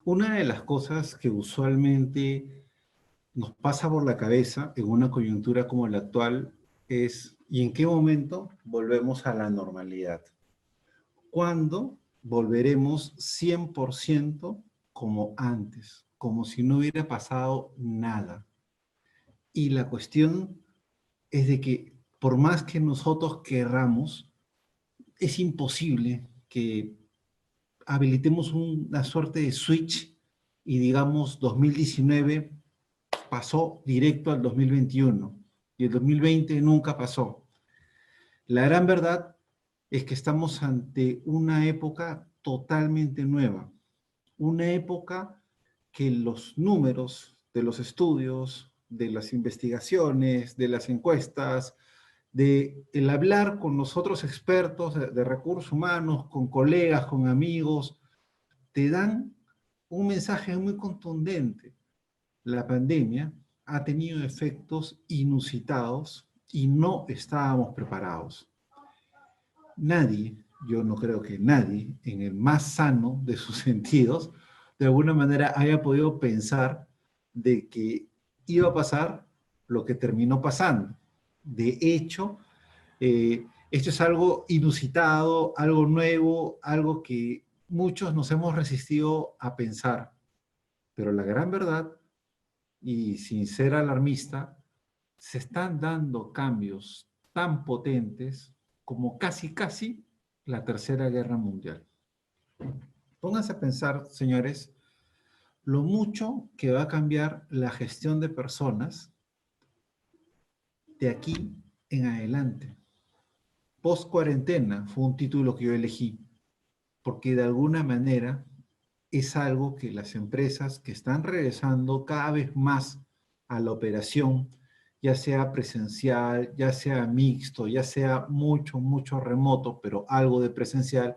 Una de las cosas que usualmente nos pasa por la cabeza en una coyuntura como la actual es ¿y en qué momento volvemos a la normalidad? ¿Cuándo volveremos 100% como antes? Como si no hubiera pasado nada. Y la cuestión es de que por más que nosotros querramos, es imposible que habilitemos una suerte de switch y digamos 2019 pasó directo al 2021 y el 2020 nunca pasó. La gran verdad es que estamos ante una época totalmente nueva, una época que los números de los estudios, de las investigaciones, de las encuestas, de el hablar con los otros expertos de recursos humanos, con colegas, con amigos, te dan un mensaje muy contundente. La pandemia ha tenido efectos inusitados y no estábamos preparados. Nadie, yo no creo que nadie, en el más sano de sus sentidos, de alguna manera haya podido pensar de que iba a pasar lo que terminó pasando. De hecho, esto es algo inusitado, algo nuevo, algo que muchos nos hemos resistido a pensar. Pero la gran verdad, y sin ser alarmista, se están dando cambios tan potentes como casi la Tercera Guerra Mundial. Pónganse a pensar, señores, lo mucho que va a cambiar la gestión de personas de aquí en adelante. Post cuarentena fue un título que yo elegí, porque de alguna manera es algo que las empresas que están regresando cada vez más a la operación, ya sea presencial, ya sea mixto, ya sea mucho remoto, pero algo de presencial,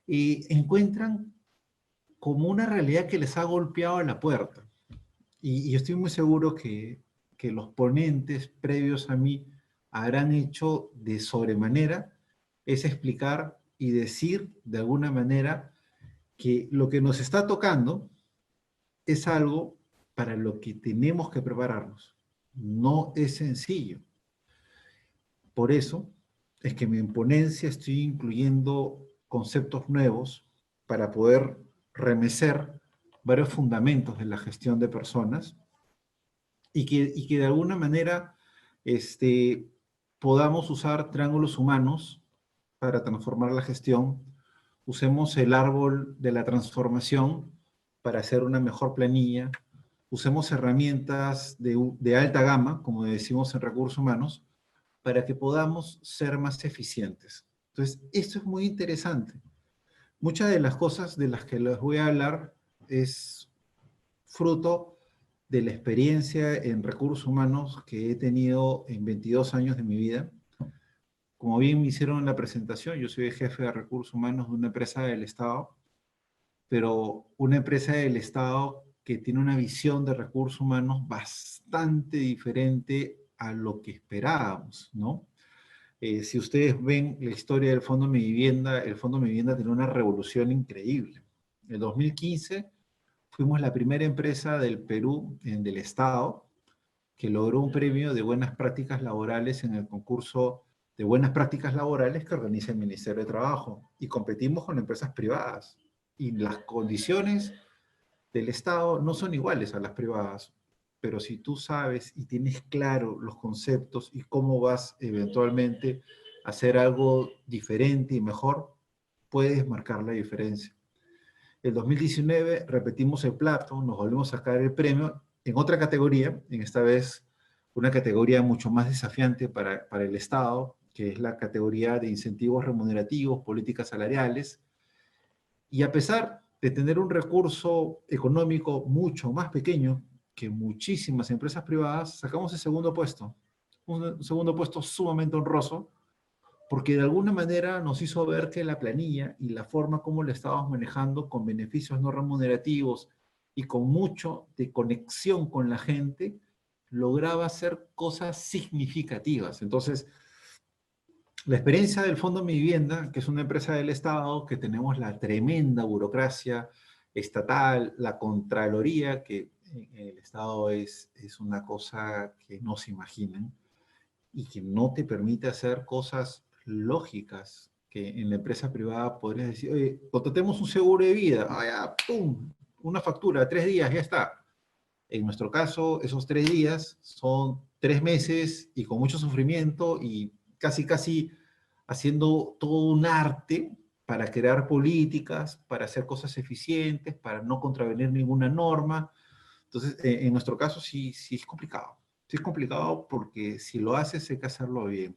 y encuentran como una realidad que les ha golpeado a la puerta. Y estoy muy seguro que los ponentes previos a mí habrán hecho de sobremanera es explicar y decir de alguna manera que lo que nos está tocando es algo para lo que tenemos que prepararnos. No es sencillo. Por eso es que en mi ponencia estoy incluyendo conceptos nuevos para poder remecer varios fundamentos de la gestión de personas y que de alguna manera podamos usar triángulos humanos para transformar la gestión. Usemos el árbol de la transformación para hacer una mejor planilla. Usemos herramientas de alta gama, como decimos en recursos humanos, para que podamos ser más eficientes. Entonces, esto es muy interesante. Muchas de las cosas de las que les voy a hablar es fruto de la experiencia en recursos humanos que he tenido en 22 años de mi vida. Como bien me hicieron en la presentación, yo soy el jefe de recursos humanos de una empresa del Estado, pero una empresa del Estado que tiene una visión de recursos humanos bastante diferente a lo que esperábamos, ¿no? Si ustedes ven la historia del Fondo Mi Vivienda, el Fondo Mi Vivienda tiene una revolución increíble. En el 2015 fuimos la primera empresa del Perú, del Estado, que logró un premio de buenas prácticas laborales en el concurso de buenas prácticas laborales que organiza el Ministerio de Trabajo. Y competimos con empresas privadas. Y las condiciones del Estado no son iguales a las privadas. Pero si tú sabes y tienes claro los conceptos y cómo vas eventualmente a hacer algo diferente y mejor, puedes marcar la diferencia. El 2019 repetimos el plato, nos volvimos a sacar el premio en otra categoría, en esta vez una categoría mucho más desafiante para el Estado, que es la categoría de incentivos remunerativos, políticas salariales. Y a pesar de tener un recurso económico mucho más pequeño que muchísimas empresas privadas, sacamos el segundo puesto. Un segundo puesto sumamente honroso, porque de alguna manera nos hizo ver que la planilla y la forma como la estábamos manejando con beneficios no remunerativos y con mucho de conexión con la gente, lograba hacer cosas significativas. Entonces, la experiencia del Fondo Mi Vivienda, que es una empresa del Estado, que tenemos la tremenda burocracia, estatal, la Contraloría, que en el Estado es una cosa que no se imaginan y que no te permite hacer cosas lógicas que en la empresa privada podrías decir, oye, contratemos un seguro de vida, ah, ya, pum, una factura, 3 días, ya está. En nuestro caso, esos 3 días son 3 meses y con mucho sufrimiento y casi, casi haciendo todo un arte para crear políticas, para hacer cosas eficientes, para no contravenir ninguna norma. Entonces, en nuestro caso sí, sí es complicado. Sí es complicado porque si lo haces hay que hacerlo bien.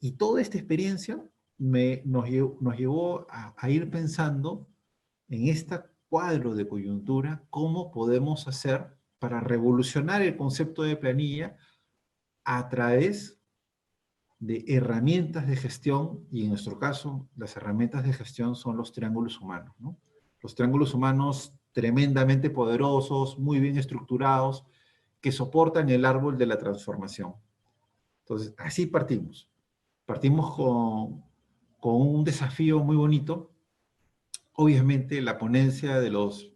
Y toda esta experiencia nos llevó a ir pensando en este cuadro de coyuntura, cómo podemos hacer para revolucionar el concepto de planilla a través de herramientas de gestión, y en nuestro caso, las herramientas de gestión son los triángulos humanos, ¿no? Los triángulos humanos tremendamente poderosos, muy bien estructurados, que soportan el árbol de la transformación. Entonces, así partimos. Partimos con un desafío muy bonito. Obviamente, la ponencia de los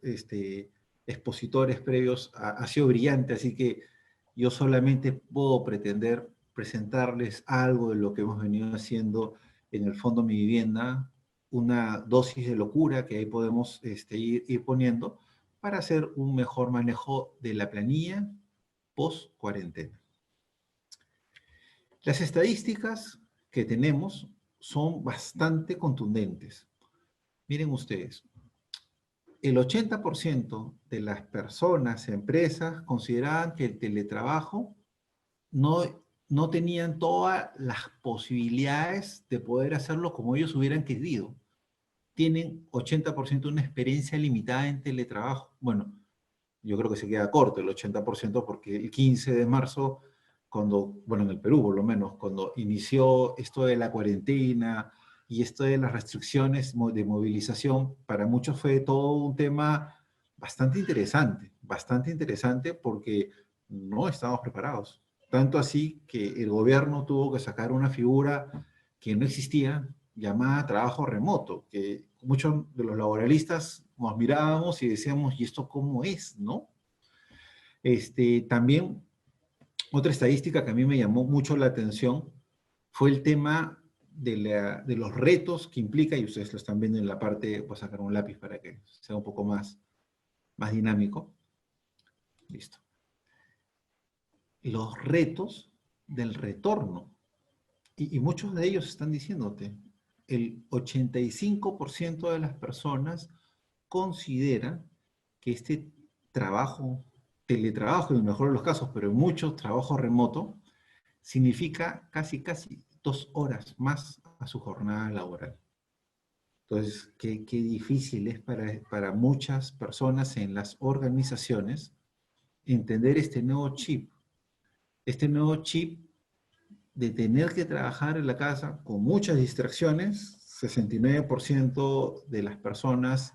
expositores previos ha sido brillante, así que yo solamente puedo pretender presentarles algo de lo que hemos venido haciendo en el Fondo Mi Vivienda, una dosis de locura que ahí podemos ir poniendo para hacer un mejor manejo de la planilla post-cuarentena. Las estadísticas que tenemos son bastante contundentes. Miren ustedes, el 80% de las personas, empresas, consideraban que el teletrabajo no, no tenían todas las posibilidades de poder hacerlo como ellos hubieran querido. Tienen 80% una experiencia limitada en teletrabajo. Bueno, yo creo que se queda corto el 80% porque el 15 de marzo, cuando, bueno, en el Perú por lo menos, cuando inició esto de la cuarentena y esto de las restricciones de movilización, para muchos fue todo un tema bastante interesante porque no estábamos preparados. Tanto así que el gobierno tuvo que sacar una figura que no existía, llamada trabajo remoto, que muchos de los laboralistas nos mirábamos y decíamos, ¿y esto cómo es, no? También otra estadística que a mí me llamó mucho la atención fue el tema de los retos que implica, y ustedes lo están viendo en la parte, voy a sacar un lápiz para que sea un poco más dinámico. Listo. Los retos del retorno. Y muchos de ellos están diciéndote, el 85% de las personas considera que este trabajo, teletrabajo en el mejor de los casos, pero en muchos trabajo remoto, significa casi 2 horas más a su jornada laboral. Entonces, qué difícil es para muchas personas en las organizaciones entender este nuevo chip de tener que trabajar en la casa con muchas distracciones. 69% de las personas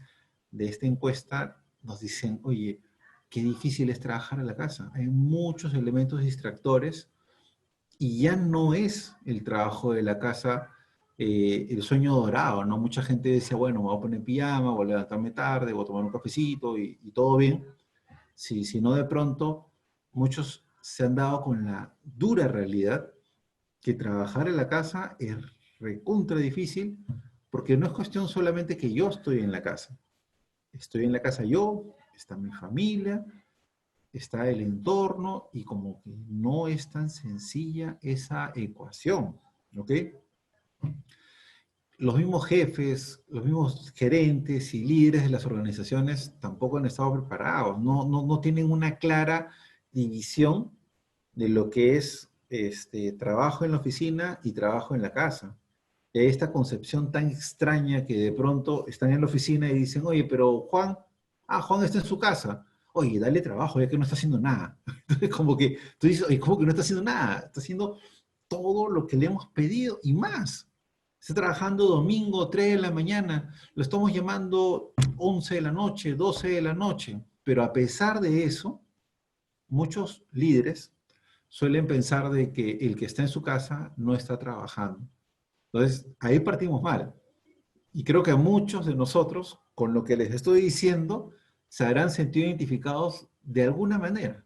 de esta encuesta nos dicen, oye, qué difícil es trabajar en la casa. Hay muchos elementos distractores y ya no es el trabajo de la casa el sueño dorado, ¿no? Mucha gente decía, bueno, me voy a poner pijama, voy a levantarme tarde, voy a tomar un cafecito y todo bien. Si no, de pronto, muchos se han dado con la dura realidad que trabajar en la casa es recontra difícil, porque no es cuestión solamente que yo estoy en la casa. Estoy en la casa yo, está mi familia, está el entorno, y como que no es tan sencilla esa ecuación, ¿ok? Los mismos jefes, los mismos gerentes y líderes de las organizaciones tampoco han estado preparados, no tienen una clara división de lo que es trabajo en la oficina y trabajo en la casa. Esta concepción tan extraña que de pronto están en la oficina y dicen, oye, pero Juan está en su casa. Oye, dale trabajo, ya que no está haciendo nada. Entonces, como que tú dices, oye, ¿cómo que no está haciendo nada? Está haciendo todo lo que le hemos pedido y más. Está trabajando domingo, 3 de la mañana, lo estamos llamando 11 de la noche, 12 de la noche, pero a pesar de eso, muchos líderes suelen pensar de que el que está en su casa no está trabajando. Entonces, ahí partimos mal. Y creo que muchos de nosotros, con lo que les estoy diciendo, se habrán sentido identificados de alguna manera,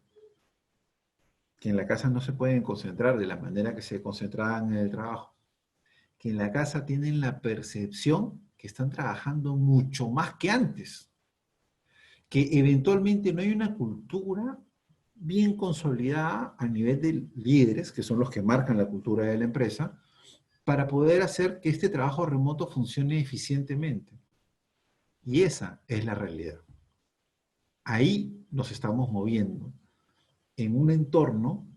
que en la casa no se pueden concentrar de la manera que se concentraban en el trabajo, que en la casa tienen la percepción que están trabajando mucho más que antes, que eventualmente no hay una cultura bien consolidada a nivel de líderes, que son los que marcan la cultura de la empresa, para poder hacer que este trabajo remoto funcione eficientemente. Y esa es la realidad. Ahí nos estamos moviendo en un entorno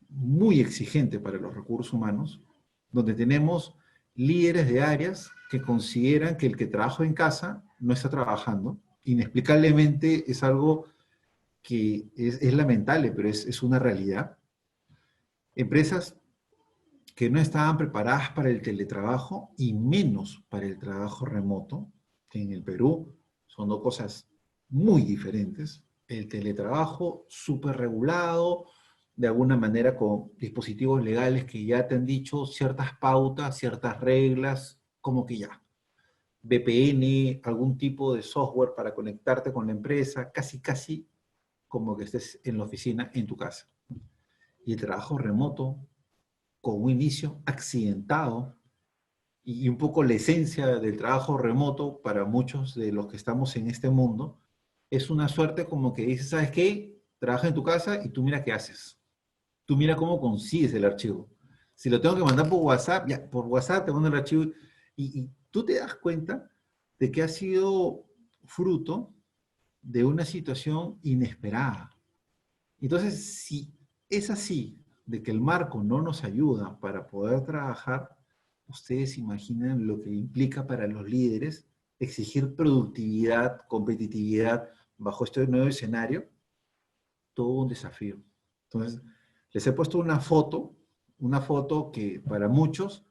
muy exigente para los recursos humanos, donde tenemos líderes de áreas que consideran que el que trabaja en casa no está trabajando. Inexplicablemente es algo que es lamentable, pero es una realidad. Empresas que no estaban preparadas para el teletrabajo y menos para el trabajo remoto, que en el Perú son dos cosas muy diferentes. El teletrabajo súper regulado, de alguna manera con dispositivos legales que ya te han dicho ciertas pautas, ciertas reglas, como que ya. VPN, algún tipo de software para conectarte con la empresa, casi, casi como que estés en la oficina en tu casa. Y el trabajo remoto, con un inicio accidentado, y un poco la esencia del trabajo remoto para muchos de los que estamos en este mundo, es una suerte como que dices, ¿sabes qué? Trabaja en tu casa y tú mira qué haces. Tú mira cómo consigues el archivo. Si lo tengo que mandar por WhatsApp, ya, por WhatsApp te mando el archivo y tú te das cuenta de que ha sido fruto de una situación inesperada. Entonces, si es así, de que el marco no nos ayuda para poder trabajar, ustedes imaginan lo que implica para los líderes exigir productividad, competitividad bajo este nuevo escenario, todo un desafío. Entonces, les he puesto una foto que para muchos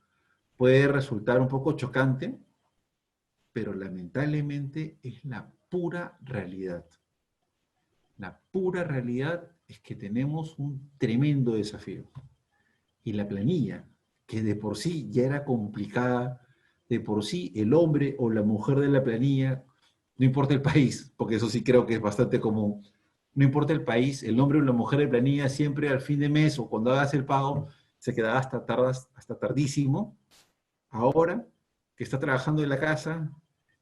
puede resultar un poco chocante, pero lamentablemente es la pura realidad. La pura realidad es que tenemos un tremendo desafío. Y la planilla, que de por sí ya era complicada, de por sí el hombre o la mujer de la planilla, no importa el país, porque eso sí creo que es bastante común, no importa el país, el hombre o la mujer de planilla siempre al fin de mes o cuando hagas el pago se quedaba hasta tardísimo. Ahora que está trabajando en la casa,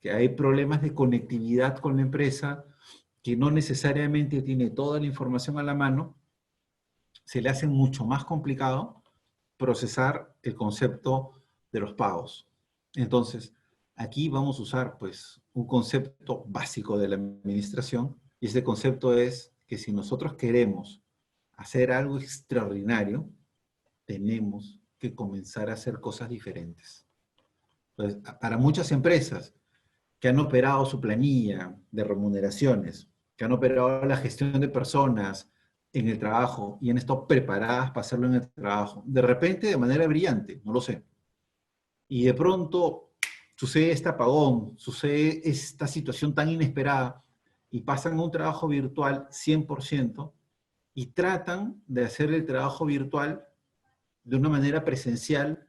que hay problemas de conectividad con la empresa, que no necesariamente tiene toda la información a la mano, se le hace mucho más complicado procesar el concepto de los pagos. Entonces, aquí vamos a usar pues un concepto básico de la administración y ese concepto es que si nosotros queremos hacer algo extraordinario, tenemos que comenzar a hacer cosas diferentes. Pues, para muchas empresas que han operado su planilla de remuneraciones, que han operado la gestión de personas en el trabajo y han estado preparadas para hacerlo en el trabajo, de repente de manera brillante, no lo sé. Y de pronto sucede este apagón, sucede esta situación tan inesperada y pasan a un trabajo virtual 100% y tratan de hacer el trabajo virtual de una manera presencial,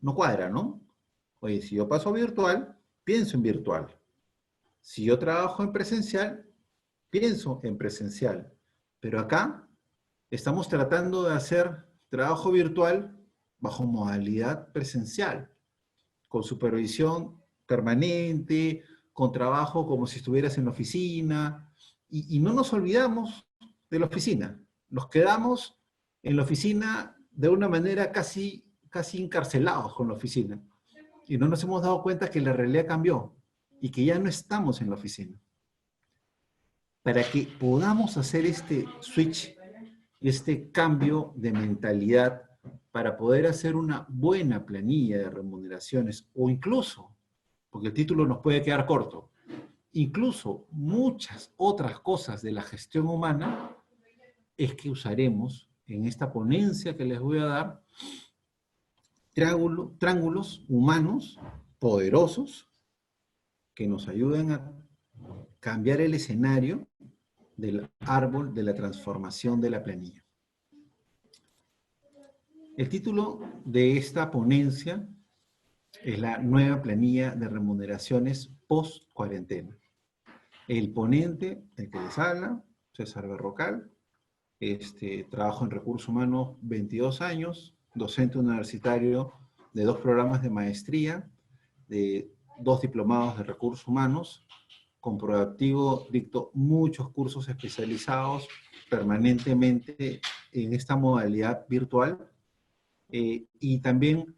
no cuadra, ¿no? Oye, si yo paso a virtual, pienso en virtual. Si yo trabajo en presencial, pienso en presencial. Pero acá estamos tratando de hacer trabajo virtual bajo modalidad presencial, con supervisión permanente, con trabajo como si estuvieras en la oficina, y no nos olvidamos de la oficina. Nos quedamos en la oficina de una manera casi, casi encarcelados con la oficina. Y no nos hemos dado cuenta que la realidad cambió y que ya no estamos en la oficina. Para que podamos hacer este switch, este cambio de mentalidad, para poder hacer una buena planilla de remuneraciones o incluso, porque el título nos puede quedar corto, incluso muchas otras cosas de la gestión humana, es que usaremos en esta ponencia que les voy a dar triángulos humanos poderosos que nos ayuden a cambiar el escenario del árbol de la transformación de la planilla. El título de esta ponencia Es la nueva planilla de remuneraciones post-cuarentena. El ponente, el que les habla, César Berrocal, trabajo en recursos humanos 22 años, docente universitario de 2 programas de maestría, de 2 diplomados de recursos humanos. Con Proactivo dicto muchos cursos especializados permanentemente en esta modalidad virtual, y también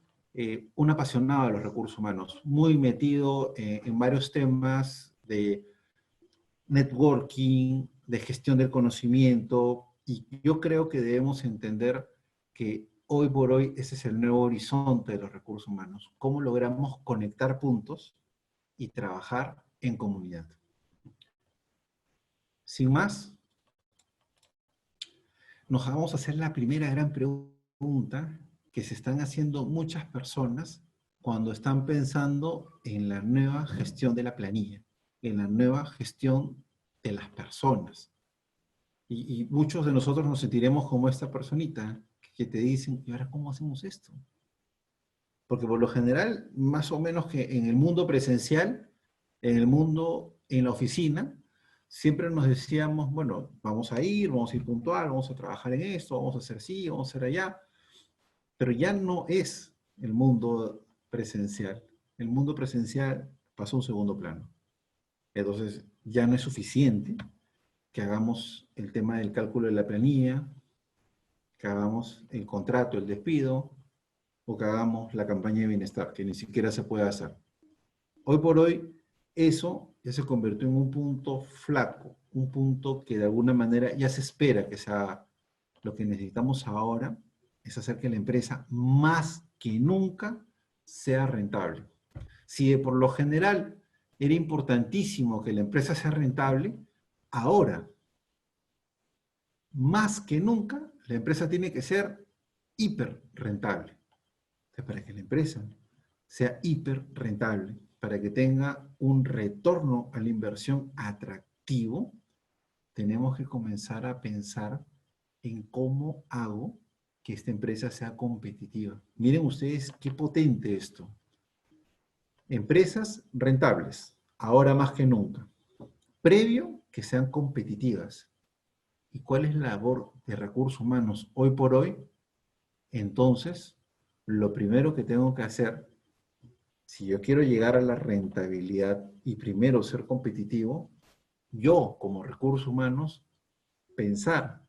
un apasionado de los recursos humanos, muy metido en varios temas de networking, de gestión del conocimiento, y yo creo que debemos entender que hoy por hoy ese es el nuevo horizonte de los recursos humanos. ¿Cómo logramos conectar puntos y trabajar en comunidad? Sin más, nos vamos a hacer la primera gran pregunta que se están haciendo muchas personas cuando están pensando en la nueva gestión de la planilla, en la nueva gestión de las personas. Y muchos de nosotros nos sentiremos como esta personita que te dicen, ¿y ahora cómo hacemos esto? Porque por lo general, más o menos que en el mundo presencial, en la oficina, siempre nos decíamos, bueno, vamos a ir puntual, vamos a trabajar en esto, vamos a hacer sí, vamos a hacer allá, pero ya no es el mundo presencial. El mundo presencial pasó a un segundo plano. Entonces, ya no es suficiente que hagamos el tema del cálculo de la planilla, que hagamos el contrato, el despido, o que hagamos la campaña de bienestar, que ni siquiera se puede hacer. Hoy por hoy, eso ya se convirtió en un punto flaco, un punto que de alguna manera ya se espera que se haga. Lo que necesitamos ahora es hacer que la empresa más que nunca sea rentable. Si de por lo general era importantísimo que la empresa sea rentable, ahora, más que nunca, la empresa tiene que ser hiper rentable. Entonces, para que la empresa sea hiper rentable, para que tenga un retorno a la inversión atractivo, tenemos que comenzar a pensar en cómo hago que esta empresa sea competitiva. Miren ustedes qué potente esto. Empresas rentables, ahora más que nunca. Previo, que sean competitivas. ¿Y cuál es la labor de recursos humanos hoy por hoy? Entonces, lo primero que tengo que hacer, si yo quiero llegar a la rentabilidad y primero ser competitivo, yo como recursos humanos, pensar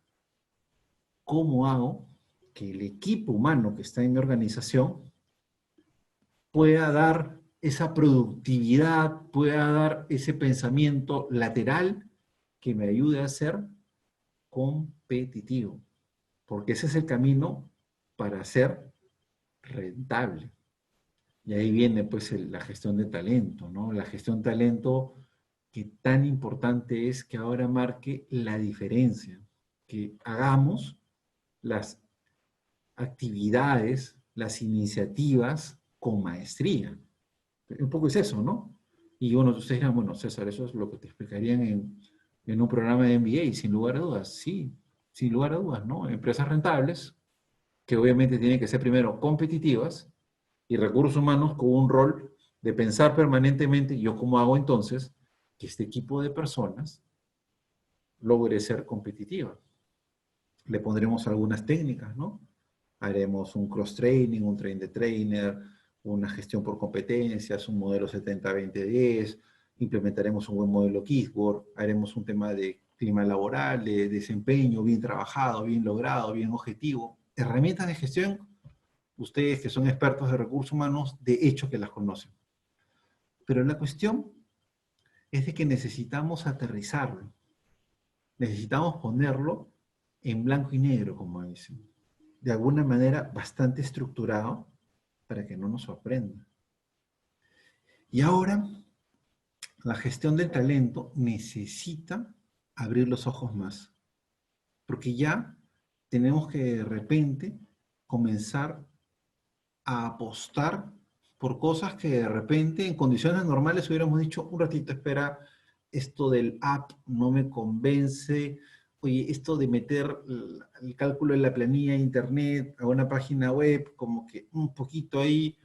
cómo hago que el equipo humano que está en mi organización pueda dar esa productividad, pueda dar ese pensamiento lateral que me ayude a ser competitivo. Porque ese es el camino para ser rentable. Y ahí viene pues la gestión de talento, ¿no? La gestión de talento que tan importante es que ahora marque la diferencia, que hagamos las actividades, las iniciativas con maestría. Un poco es eso, ¿no? Y bueno, ustedes dirán, bueno, César, eso es lo que te explicarían en un programa de MBA, sin lugar a dudas, sí, sin lugar a dudas, ¿no? Empresas rentables, que obviamente tienen que ser primero competitivas, y recursos humanos con un rol de pensar permanentemente, yo cómo hago entonces que este equipo de personas logre ser competitiva. Le pondremos algunas técnicas, ¿no? Haremos un cross-training, un train the trainer, una gestión por competencias, un modelo 70-20-10, implementaremos un buen modelo Keyboard, haremos un tema de clima laboral, de desempeño bien trabajado, bien logrado, bien objetivo. Herramientas de gestión, ustedes que son expertos de recursos humanos, de hecho que las conocen. Pero la cuestión es de que necesitamos aterrizarlo. Necesitamos ponerlo en blanco y negro, como dicen. De alguna manera bastante estructurado para que no nos sorprenda. Y ahora, la gestión del talento necesita abrir los ojos más. Porque ya tenemos que de repente comenzar a apostar por cosas que de repente en condiciones normales hubiéramos dicho, un ratito, espera, esto del app no me convence, oye, esto de meter el cálculo de la planilla de internet a una página web, como que un poquito ahí,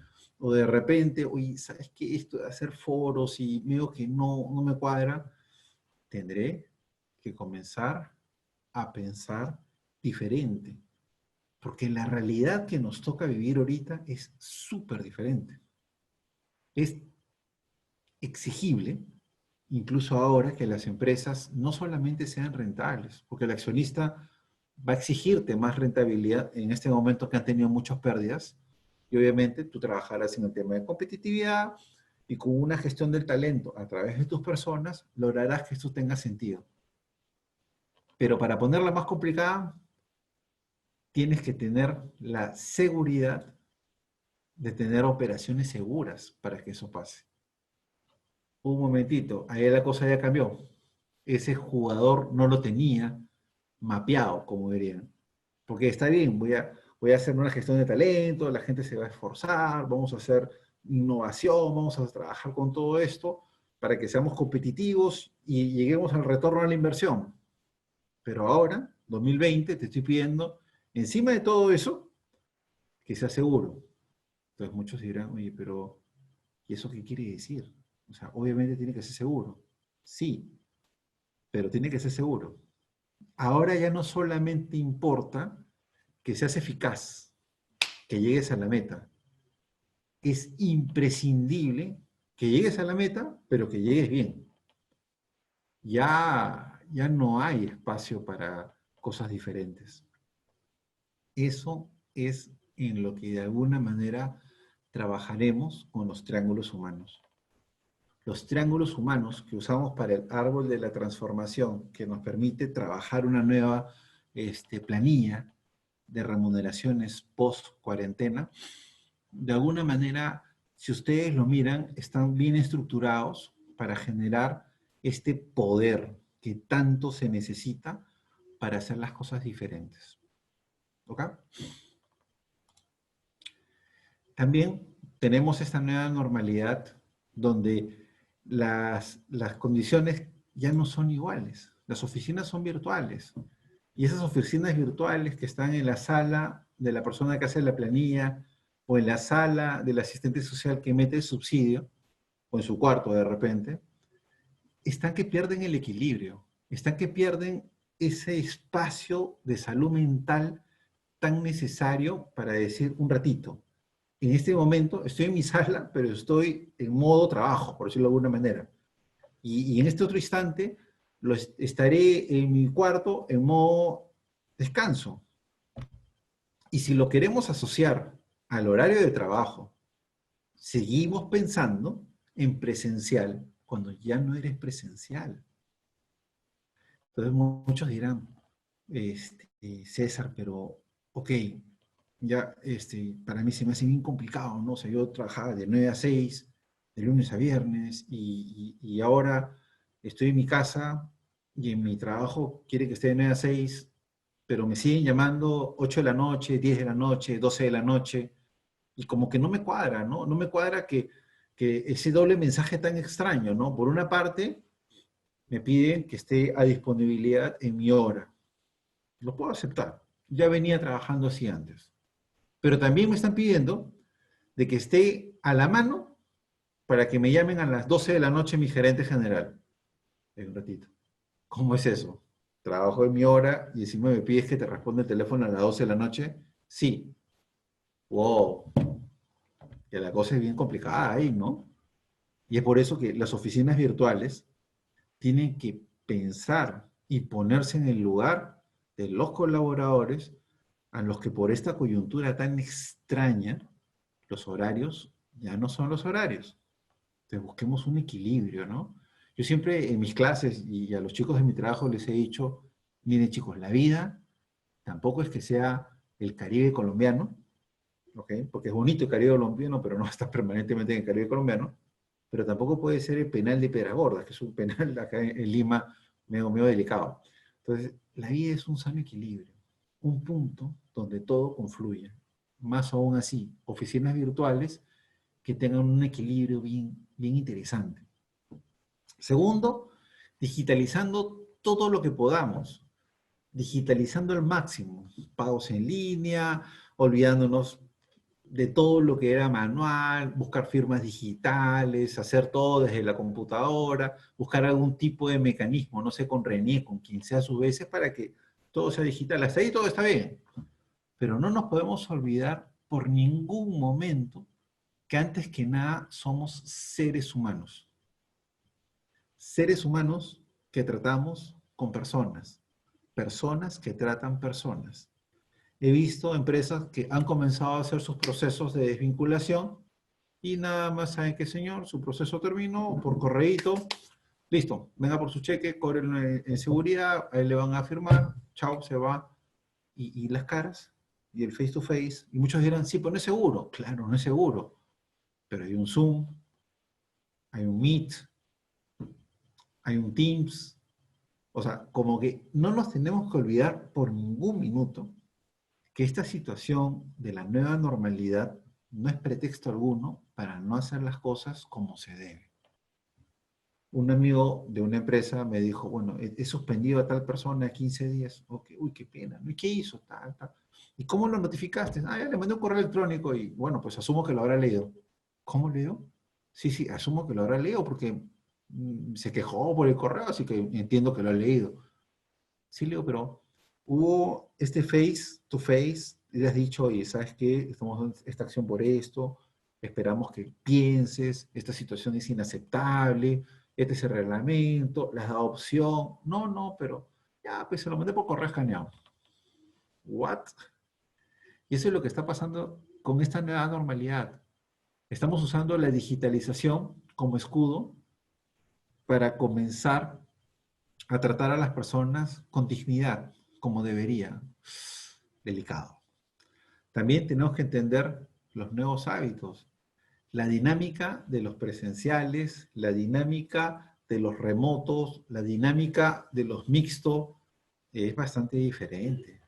o de repente, oye, ¿sabes qué? Esto de hacer foros y veo que no me cuadra, tendré que comenzar a pensar diferente, porque la realidad que nos toca vivir ahorita es súper diferente. Es exigible, incluso ahora, que las empresas no solamente sean rentables, porque el accionista va a exigirte más rentabilidad en este momento que han tenido muchas pérdidas, y obviamente tú trabajarás en el tema de competitividad y con una gestión del talento a través de tus personas, lograrás que esto tenga sentido. Pero para ponerla más complicada, tienes que tener la seguridad de tener operaciones seguras para que eso pase. Un momentito, ahí la cosa ya cambió. Ese jugador no lo tenía mapeado, como dirían. Porque está bien, voy a hacer una gestión de talento, la gente se va a esforzar, vamos a hacer innovación, vamos a trabajar con todo esto para que seamos competitivos y lleguemos al retorno a la inversión. Pero ahora, 2020, te estoy pidiendo, encima de todo eso, que sea seguro. Entonces muchos dirán, oye, pero ¿y eso qué quiere decir? O sea, obviamente tiene que ser seguro. Sí, pero tiene que ser seguro. Ahora ya no solamente importa que seas eficaz, que llegues a la meta. Es imprescindible que llegues a la meta, pero que llegues bien. Ya no hay espacio para cosas diferentes. Eso es en lo que de alguna manera trabajaremos con los triángulos humanos. Los triángulos humanos que usamos para el árbol de la transformación, que nos permite trabajar una nueva planilla de remuneraciones post cuarentena, de alguna manera, si ustedes lo miran, están bien estructurados para generar este poder que tanto se necesita para hacer las cosas diferentes. ¿Ok? También tenemos esta nueva normalidad donde las condiciones ya no son iguales. Las oficinas son virtuales. Y esas oficinas virtuales que están en la sala de la persona que hace la planilla o en la sala del asistente social que mete el subsidio, o en su cuarto de repente, están que pierden el equilibrio, están que pierden ese espacio de salud mental tan necesario para decir un ratito. En este momento estoy en mi sala, pero estoy en modo trabajo, por decirlo de alguna manera. Y en este otro instante estaré en mi cuarto en modo descanso. Y si lo queremos asociar al horario de trabajo, seguimos pensando en presencial cuando ya no eres presencial. Entonces muchos dirán, César, pero ok, ya para mí se me hace bien complicado, ¿no? O sea, yo trabajaba de 9 a 6, de lunes a viernes, y ahora estoy en mi casa y en mi trabajo quiere que esté de 9 a 6, pero me siguen llamando 8 de la noche, 10 de la noche, 12 de la noche, y como que no me cuadra, ¿no? No me cuadra que ese doble mensaje tan extraño, ¿no? Por una parte, me piden que esté a disponibilidad en mi hora. Lo puedo aceptar. Ya venía trabajando así antes. Pero también me están pidiendo de que esté a la mano para que me llamen a las 12 de la noche mi gerente general. En un ratito. ¿Cómo es eso? Trabajo en mi hora y encima me pides que te responda el teléfono a las 12 de la noche. Sí. Wow. Que la cosa es bien complicada ahí, ¿no? Y es por eso que las oficinas virtuales tienen que pensar y ponerse en el lugar de los colaboradores a los que por esta coyuntura tan extraña, los horarios ya no son los horarios. Entonces busquemos un equilibrio, ¿no? Yo siempre en mis clases y a los chicos de mi trabajo les he dicho, miren chicos, la vida tampoco es que sea el Caribe colombiano, ¿ok? Porque es bonito el Caribe colombiano, pero no está permanentemente en el Caribe colombiano, pero tampoco puede ser el penal de Pedras Gordas, que es un penal acá en Lima medio delicado. Entonces, la vida es un sano equilibrio, un punto donde todo confluye. Más aún así, oficinas virtuales que tengan un equilibrio bien interesante. Segundo, digitalizando todo lo que podamos, digitalizando al máximo, pagos en línea, olvidándonos de todo lo que era manual, buscar firmas digitales, hacer todo desde la computadora, buscar algún tipo de mecanismo, no sé, con René, con quien sea a su vez, para que todo sea digital. Hasta ahí todo está bien. Pero no nos podemos olvidar por ningún momento que antes que nada somos seres humanos. Seres humanos que tratamos con personas. Personas que tratan personas. He visto empresas que han comenzado a hacer sus procesos de desvinculación y nada más saben que, señor, su proceso terminó por correíto, listo, venga por su cheque, cóbrenlo en seguridad, ahí le van a firmar, chao, se va. Y las caras, y el face to face, y muchos dirán, sí, pero no es seguro. Claro, no es seguro, pero hay un Zoom, hay un Meet, hay un Teams, o sea, como que no nos tenemos que olvidar por ningún minuto que esta situación de la nueva normalidad no es pretexto alguno para no hacer las cosas como se debe. Un amigo de una empresa me dijo, bueno, he suspendido a tal persona 15 días. Okay, uy, qué pena. ¿Y qué hizo? Tal, tal. ¿Y cómo lo notificaste? Ah, ya le mandé un correo electrónico y bueno, pues asumo que lo habrá leído. ¿Cómo leyó? Sí, sí, asumo que lo habrá leído porque se quejó por el correo, así que entiendo que lo ha leído. Sí, Leo, pero hubo este face to face y le has dicho, oye, ¿sabes qué? Estamos dando esta acción por esto, esperamos que pienses, esta situación es inaceptable, este es el reglamento, le has dado opción. No, no, pero ya, pues se lo mandé por correo escaneado. ¿What? Y eso es lo que está pasando con esta nueva normalidad. Estamos usando la digitalización como escudo para comenzar a tratar a las personas con dignidad, como debería. Delicado. También tenemos que entender los nuevos hábitos, la dinámica de los presenciales, la dinámica de los remotos, la dinámica de los mixtos, es bastante diferente.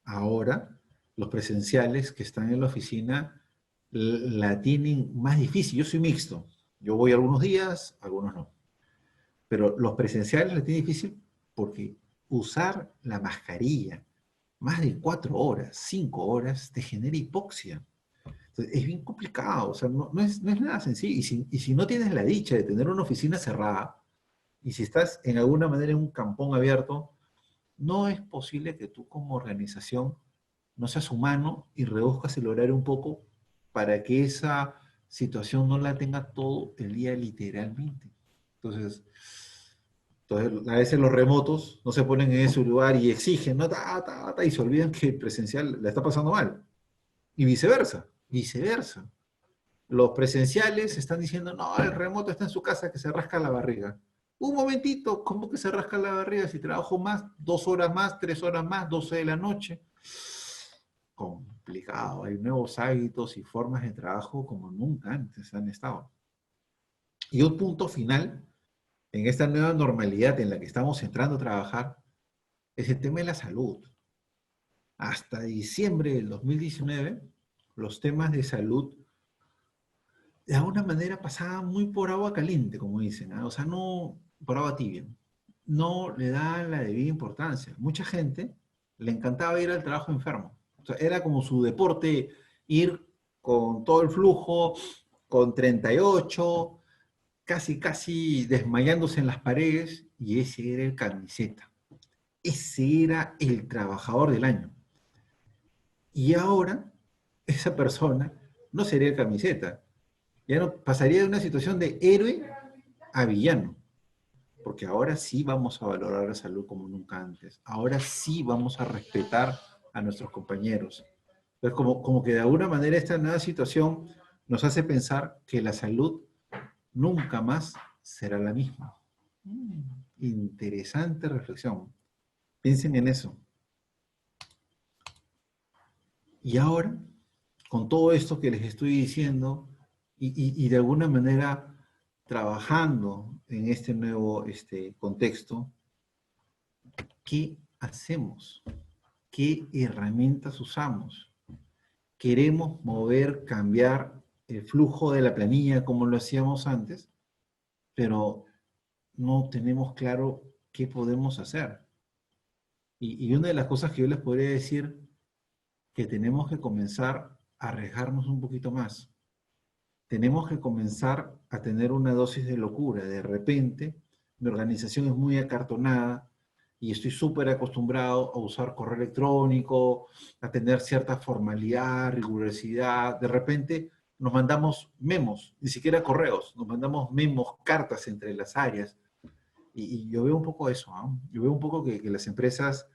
Ahora, los presenciales que están en la oficina la tienen más difícil. Yo soy mixto. Yo voy algunos días, algunos no. Pero los presenciales la tienen difícil porque usar la mascarilla más de 4 horas, 5 horas, te genera hipoxia. Entonces, es bien complicado, o sea, no es nada sencillo. Y si no tienes la dicha de tener una oficina cerrada, y si estás en alguna manera en un campón abierto, no es posible que tú como organización no seas humano y reduzcas el horario un poco para que esa situación no la tenga todo el día literalmente. Entonces, a veces los remotos no se ponen en ese lugar y exigen, ¿no? Y se olvidan que el presencial la está pasando mal. Y viceversa, viceversa. Los presenciales están diciendo, no, el remoto está en su casa que se rasca la barriga. Un momentito, ¿cómo que se rasca la barriga? Si trabajo más, 2 horas más, 3 horas más, 12 de la noche. Complicado. Hay nuevos hábitos y formas de trabajo como nunca antes han estado. Y un punto final en esta nueva normalidad en la que estamos entrando a trabajar es el tema de la salud. Hasta diciembre del 2019, los temas de salud de alguna manera pasaban muy por agua caliente, como dicen, ¿ah? O sea, no por agua tibia. No le da la debida importancia. Mucha gente le encantaba ir al trabajo enfermo. O sea, era como su deporte ir con todo el flujo, con 38, casi, casi desmayándose en las paredes, y ese era el camiseta. Ese era el trabajador del año. Y ahora, esa persona no sería el camiseta. Ya no pasaría de una situación de héroe a villano. Porque ahora sí vamos a valorar la salud como nunca antes. Ahora sí vamos a respetar a nuestros compañeros. Entonces, como que de alguna manera esta nueva situación nos hace pensar que la salud nunca más será la misma. Interesante reflexión. Piensen en eso. Y ahora, con todo esto que les estoy diciendo, y de alguna manera trabajando en este nuevo contexto, ¿qué hacemos? ¿Qué herramientas usamos? ¿Queremos mover, cambiar el flujo de la planilla como lo hacíamos antes? Pero no tenemos claro qué podemos hacer. Y una de las cosas que yo les podría decir que tenemos que comenzar arriesgarnos un poquito más. Tenemos que comenzar a tener una dosis de locura. De repente, mi organización es muy acartonada y estoy súper acostumbrado a usar correo electrónico, a tener cierta formalidad, rigurosidad. De repente nos mandamos memos, ni siquiera correos, nos mandamos memos, cartas entre las áreas. Y yo veo un poco eso, ¿no? Yo veo un poco que las empresas,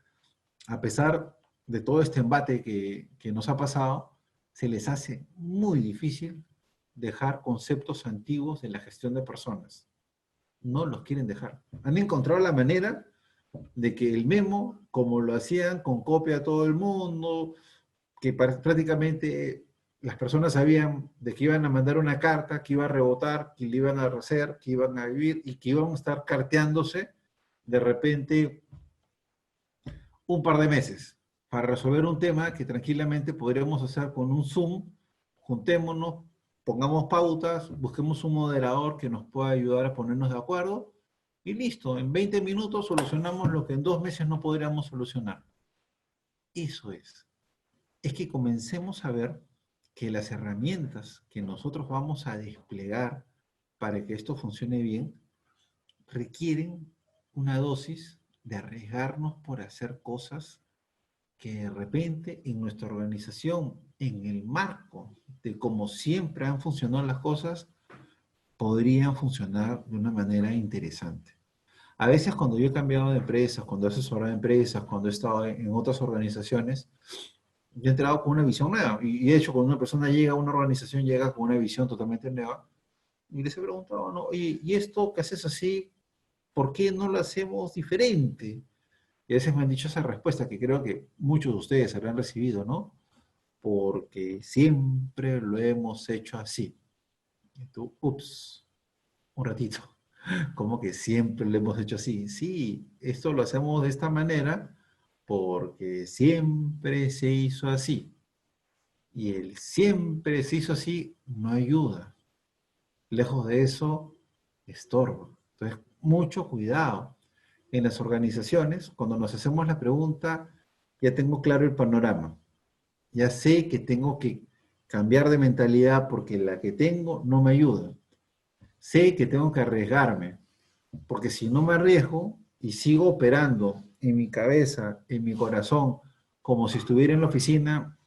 a pesar de todo este embate que nos ha pasado, se les hace muy difícil dejar conceptos antiguos de la gestión de personas. No los quieren dejar. Han encontrado la manera de que el memo, como lo hacían con copia a todo el mundo, que prácticamente las personas sabían de que iban a mandar una carta, que iba a rebotar, que le iban a hacer, que iban a vivir y que iban a estar carteándose de repente un par de meses para resolver un tema que tranquilamente podríamos hacer con un Zoom. Juntémonos, pongamos pautas, busquemos un moderador que nos pueda ayudar a ponernos de acuerdo y listo, en 20 minutos solucionamos lo que en 2 meses no podríamos solucionar. Eso es. Es que comencemos a ver que las herramientas que nosotros vamos a desplegar para que esto funcione bien requieren una dosis de arriesgarnos por hacer cosas que de repente en nuestra organización, en el marco de cómo siempre han funcionado las cosas, podrían funcionar de una manera interesante. A veces cuando yo he cambiado de empresas, cuando he asesorado empresas, cuando he estado en otras organizaciones, yo he entrado con una visión nueva. Y de hecho, cuando una persona llega a una organización, llega con una visión totalmente nueva. Y les he preguntado, ¿no? ¿Y esto que haces así, por qué no lo hacemos diferente? Y a veces me han dicho esa respuesta que creo que muchos de ustedes habrán recibido, ¿no? Porque siempre lo hemos hecho así. Y tú, ups, un ratito. ¿Cómo que siempre lo hemos hecho así? Sí, esto lo hacemos de esta manera porque siempre se hizo así. Y el siempre se hizo así no ayuda. Lejos de eso, estorba. Entonces, mucho cuidado. En las organizaciones, cuando nos hacemos la pregunta, ya tengo claro el panorama. Ya sé que tengo que cambiar de mentalidad porque la que tengo no me ayuda. Sé que tengo que arriesgarme, porque si no me arriesgo y sigo operando en mi cabeza, en mi corazón, como si estuviera en la oficina,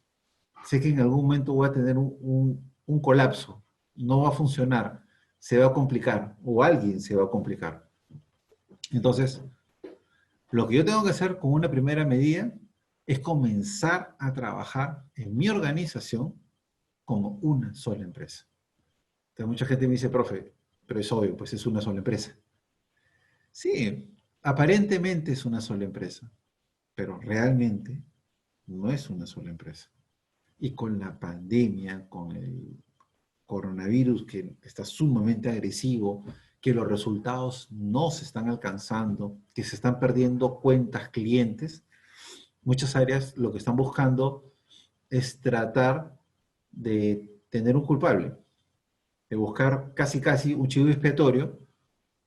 sé que en algún momento voy a tener un colapso, no va a funcionar, se va a complicar o alguien se va a complicar. Entonces, lo que yo tengo que hacer con una primera medida es comenzar a trabajar en mi organización como una sola empresa. Entonces, mucha gente me dice, profe, pero es obvio, pues es una sola empresa. Sí, aparentemente es una sola empresa, pero realmente no es una sola empresa. Y con la pandemia, con el coronavirus que está sumamente agresivo, que los resultados no se están alcanzando, que se están perdiendo cuentas clientes, muchas áreas lo que están buscando es tratar de tener un culpable, de buscar casi casi un chivo expiatorio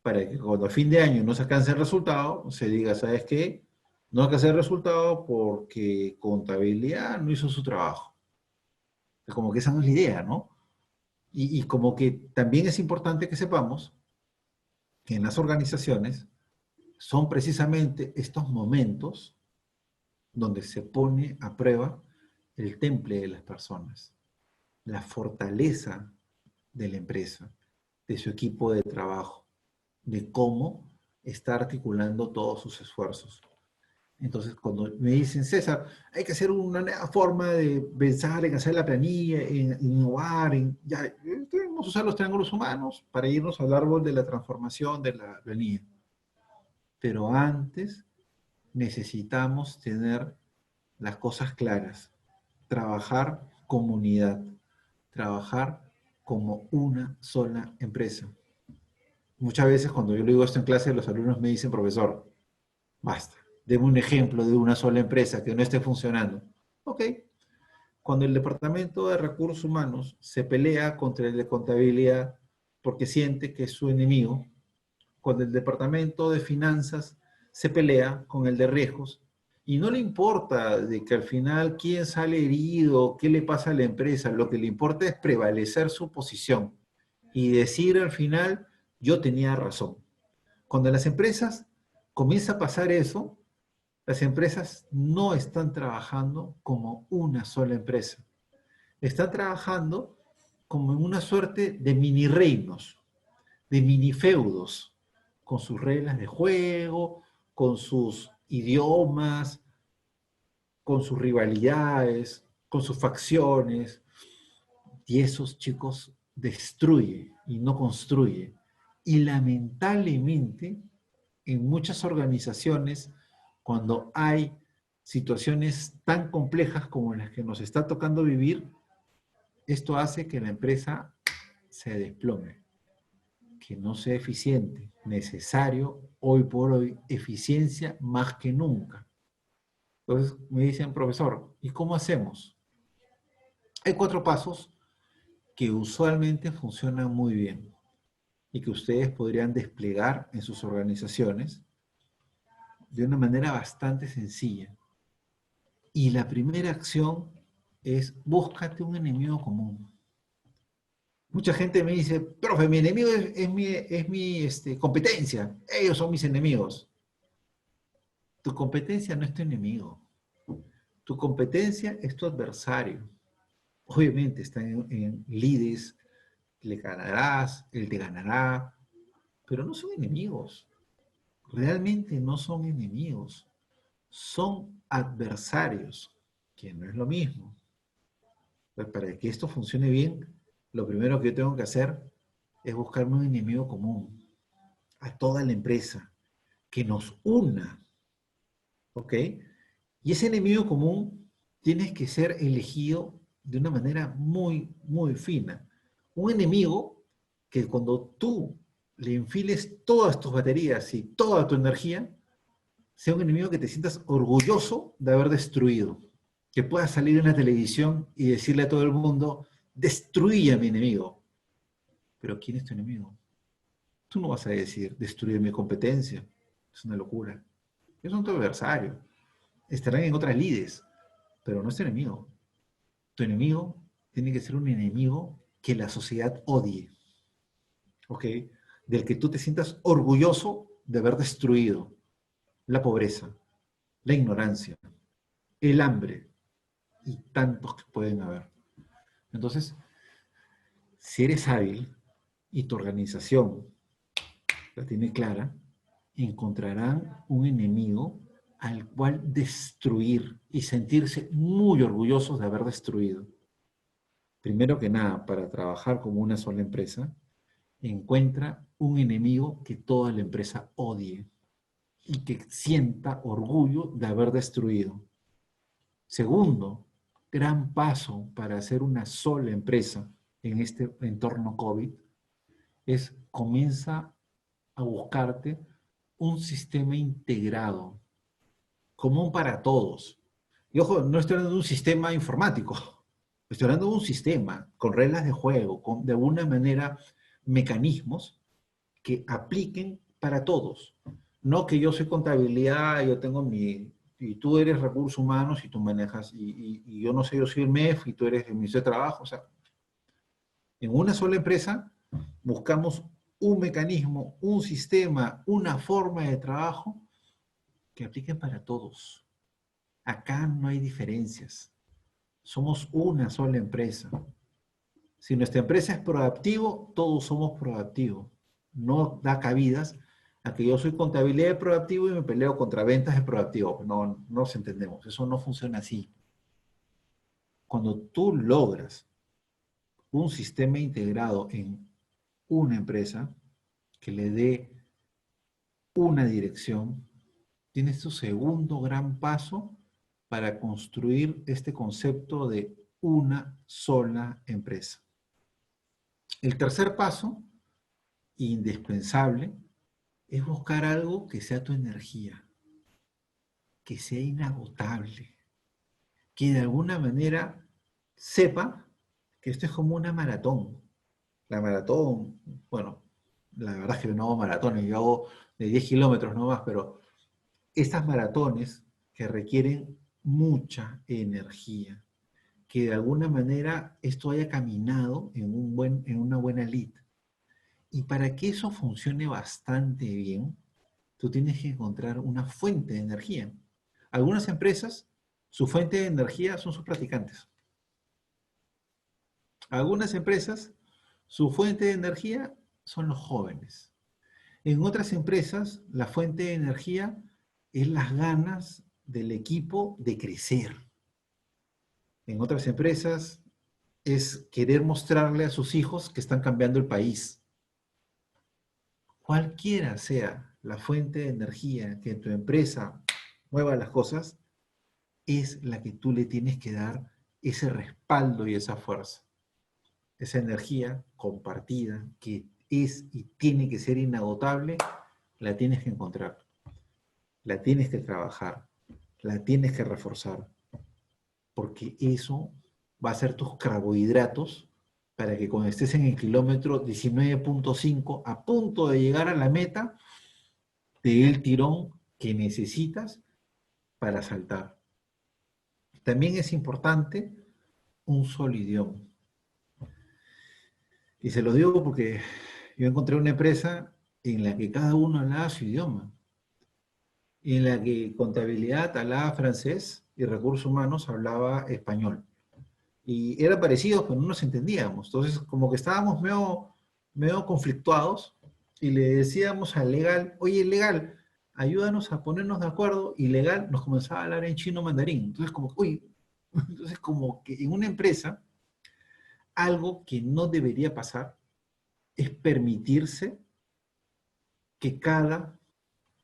para que cuando a fin de año no se alcance el resultado, se diga, ¿sabes qué? No alcancé el resultado porque contabilidad no hizo su trabajo. Es como que esa no es la idea, ¿no? Y como que también es importante que sepamos que en las organizaciones son precisamente estos momentos donde se pone a prueba el temple de las personas, la fortaleza de la empresa, de su equipo de trabajo, de cómo está articulando todos sus esfuerzos. Entonces, cuando me dicen, César, hay que hacer una nueva forma de pensar en hacer la planilla, en innovar, ya, vamos a usar los triángulos humanos para irnos al árbol de la transformación de la planilla. Pero antes necesitamos tener las cosas claras, trabajar comunidad, trabajar como una sola empresa. Muchas veces cuando yo le digo esto en clase, los alumnos me dicen, profesor, basta, deme un ejemplo de una sola empresa que no esté funcionando. Ok, cuando el departamento de recursos humanos se pelea contra el de contabilidad porque siente que es su enemigo, cuando el departamento de finanzas se pelea con el de riesgos Y no le importa de que al final quién sale herido, qué le pasa a la empresa, lo que le importa es prevalecer su posición y decir al final, yo tenía razón. Cuando las empresas comienza a pasar eso, las empresas no están trabajando como una sola empresa. Están trabajando como en una suerte de mini reinos, de mini feudos, con sus reglas de juego, con sus idiomas, con sus rivalidades, con sus facciones. Y esos chicos destruye y no construye. Y lamentablemente, en muchas organizaciones, cuando hay situaciones tan complejas como las que nos está tocando vivir, esto hace que la empresa se desplome, que no sea eficiente. Necesario, hoy por hoy, eficiencia más que nunca. Entonces me dicen, profesor, ¿y cómo hacemos? Hay 4 pasos que usualmente funcionan muy bien y que ustedes podrían desplegar en sus organizaciones de una manera bastante sencilla. Y la primera acción es búscate un enemigo común. Mucha gente me dice, profe, mi enemigo es mi competencia, ellos son mis enemigos. Tu competencia no es tu enemigo, tu competencia es tu adversario. Obviamente está en lides, le ganarás, él te ganará, pero no son enemigos. Realmente no son enemigos, son adversarios, que no es lo mismo. Pues para que esto funcione bien, lo primero que yo tengo que hacer es buscarme un enemigo común a toda la empresa, que nos una, ¿ok? Y ese enemigo común tiene que ser elegido de una manera muy, muy fina. Un enemigo que cuando tú le enfiles todas tus baterías y toda tu energía, sea un enemigo que te sientas orgulloso de haber destruido. Que puedas salir en la televisión y decirle a todo el mundo, destruí a mi enemigo. Pero ¿quién es tu enemigo? Tú no vas a decir, destruir mi competencia. Es una locura. Ellos son tu adversario. Estarán en otras lides, pero no es tu enemigo. Tu enemigo tiene que ser un enemigo que la sociedad odie, ¿ok? Del que tú te sientas orgulloso de haber destruido la pobreza, la ignorancia, el hambre y tantos que pueden haber. Entonces, si eres hábil y tu organización la tiene clara, encontrarán un enemigo al cual destruir y sentirse muy orgullosos de haber destruido. Primero que nada, para trabajar como una sola empresa, encuentra un enemigo que toda la empresa odie y que sienta orgullo de haber destruido. Segundo, gran paso para hacer una sola empresa en este entorno COVID es comienza a buscarte un sistema integrado, común para todos. Y ojo, no estoy hablando de un sistema informático, estoy hablando de un sistema con reglas de juego, con de alguna manera mecanismos que apliquen para todos. No que yo soy contabilidad, yo tengo mi, y tú eres recursos humanos y tú manejas, y yo no sé, yo soy el MEF y tú eres el Ministerio de Trabajo. O sea, en una sola empresa buscamos un mecanismo, un sistema, una forma de trabajo que aplique para todos. Acá no hay diferencias. Somos una sola empresa. Si nuestra empresa es proactivo, todos somos proactivos. No da cabidas a que yo soy contabilidad de proactivo y me peleo contra ventas de proactivo. No, no nos entendemos. Eso no funciona así. Cuando tú logras un sistema integrado en una empresa que le dé una dirección, tienes tu segundo gran paso para construir este concepto de una sola empresa. El tercer paso, indispensable, es buscar algo que sea tu energía, que sea inagotable, que de alguna manera sepa que esto es como una maratón. La maratón, bueno, la verdad es que no hago maratones, yo hago de 10 kilómetros nomás, pero estas maratones que requieren mucha energía, que de alguna manera esto haya caminado en una buena lid. Y para que eso funcione bastante bien, tú tienes que encontrar una fuente de energía. Algunas empresas, su fuente de energía son sus practicantes. Algunas empresas, su fuente de energía son los jóvenes. En otras empresas, la fuente de energía es las ganas del equipo de crecer. En otras empresas es querer mostrarle a sus hijos que están cambiando el país. Cualquiera sea la fuente de energía que tu empresa mueva las cosas, es la que tú le tienes que dar ese respaldo y esa fuerza. Esa energía compartida que es y tiene que ser inagotable, la tienes que encontrar, la tienes que trabajar, la tienes que reforzar, porque eso va a ser tus carbohidratos para que cuando estés en el kilómetro 19.5, a punto de llegar a la meta, te dé el tirón que necesitas para saltar. También es importante un solo idioma. Y se lo digo porque yo encontré una empresa en la que cada uno hablaba su idioma, en la que contabilidad hablaba francés y recursos humanos hablaba español. Y era parecido, pero no nos entendíamos. Entonces, como que estábamos medio conflictuados y le decíamos al legal, oye, legal, ayúdanos a ponernos de acuerdo, y legal nos comenzaba a hablar en chino mandarín. Entonces como que en una empresa, algo que no debería pasar es permitirse que cada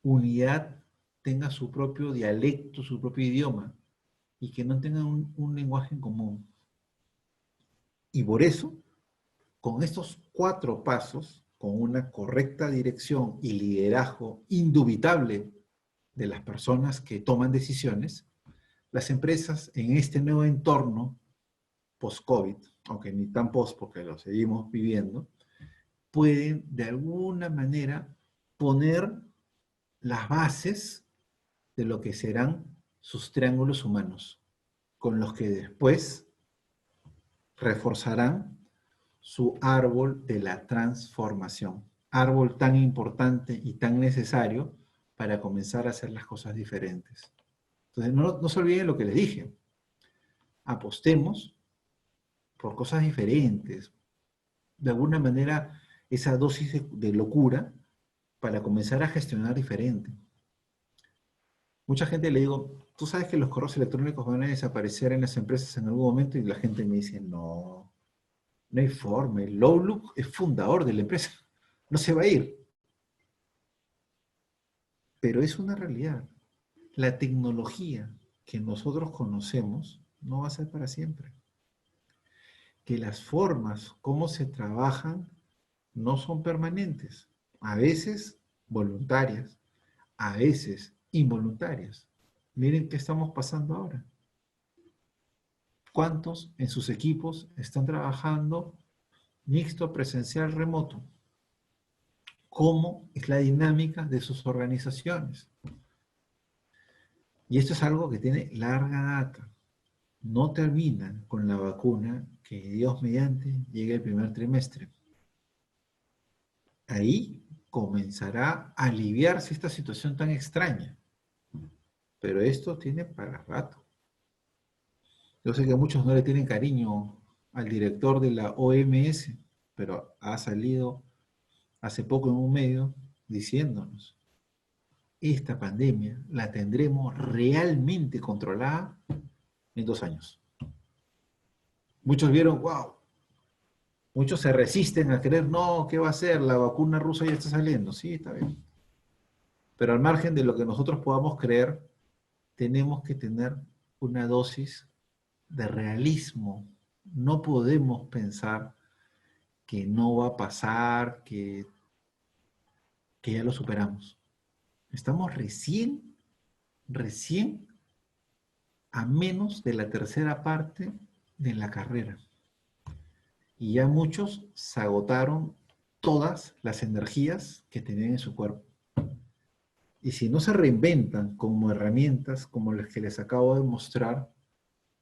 unidad tenga su propio dialecto, su propio idioma, y que no tengan un lenguaje en común. Y por eso, con estos 4 pasos, con una correcta dirección y liderazgo indubitable de las personas que toman decisiones, las empresas en este nuevo entorno post-COVID, aunque ni tan post porque lo seguimos viviendo, pueden de alguna manera poner las bases de lo que serán sus triángulos humanos, con los que después reforzarán su árbol de la transformación, árbol tan importante y tan necesario para comenzar a hacer las cosas diferentes. Entonces, no se olviden lo que les dije. Apostemos por cosas diferentes. De alguna manera, esa dosis de locura para comenzar a gestionar diferente. Mucha gente le digo, tú sabes que los correos electrónicos van a desaparecer en las empresas en algún momento, y la gente me dice, no, no hay forma. El Outlook es fundador de la empresa, no se va a ir. Pero es una realidad. La tecnología que nosotros conocemos no va a ser para siempre. Que las formas, cómo se trabajan, no son permanentes. A veces voluntarias, a veces involuntarias. Miren qué estamos pasando ahora. ¿Cuántos en sus equipos están trabajando mixto, presencial, remoto? ¿Cómo es la dinámica de sus organizaciones? Y esto es algo que tiene larga data. No termina con la vacuna, que Dios mediante llegue el primer trimestre. Ahí comenzará a aliviarse esta situación tan extraña. Pero esto tiene para rato. Yo sé que muchos no le tienen cariño al director de la OMS, pero ha salido hace poco en un medio diciéndonos, esta pandemia la tendremos realmente controlada en 2 años. Muchos vieron, wow, muchos se resisten a creer, no, ¿qué va a hacer? La vacuna rusa ya está saliendo. Sí, está bien. Pero al margen de lo que nosotros podamos creer, tenemos que tener una dosis de realismo. No podemos pensar que no va a pasar, que ya lo superamos. Estamos recién a menos de la tercera parte de la carrera. Y ya muchos se agotaron todas las energías que tenían en su cuerpo. Y si no se reinventan como herramientas como las que les acabo de mostrar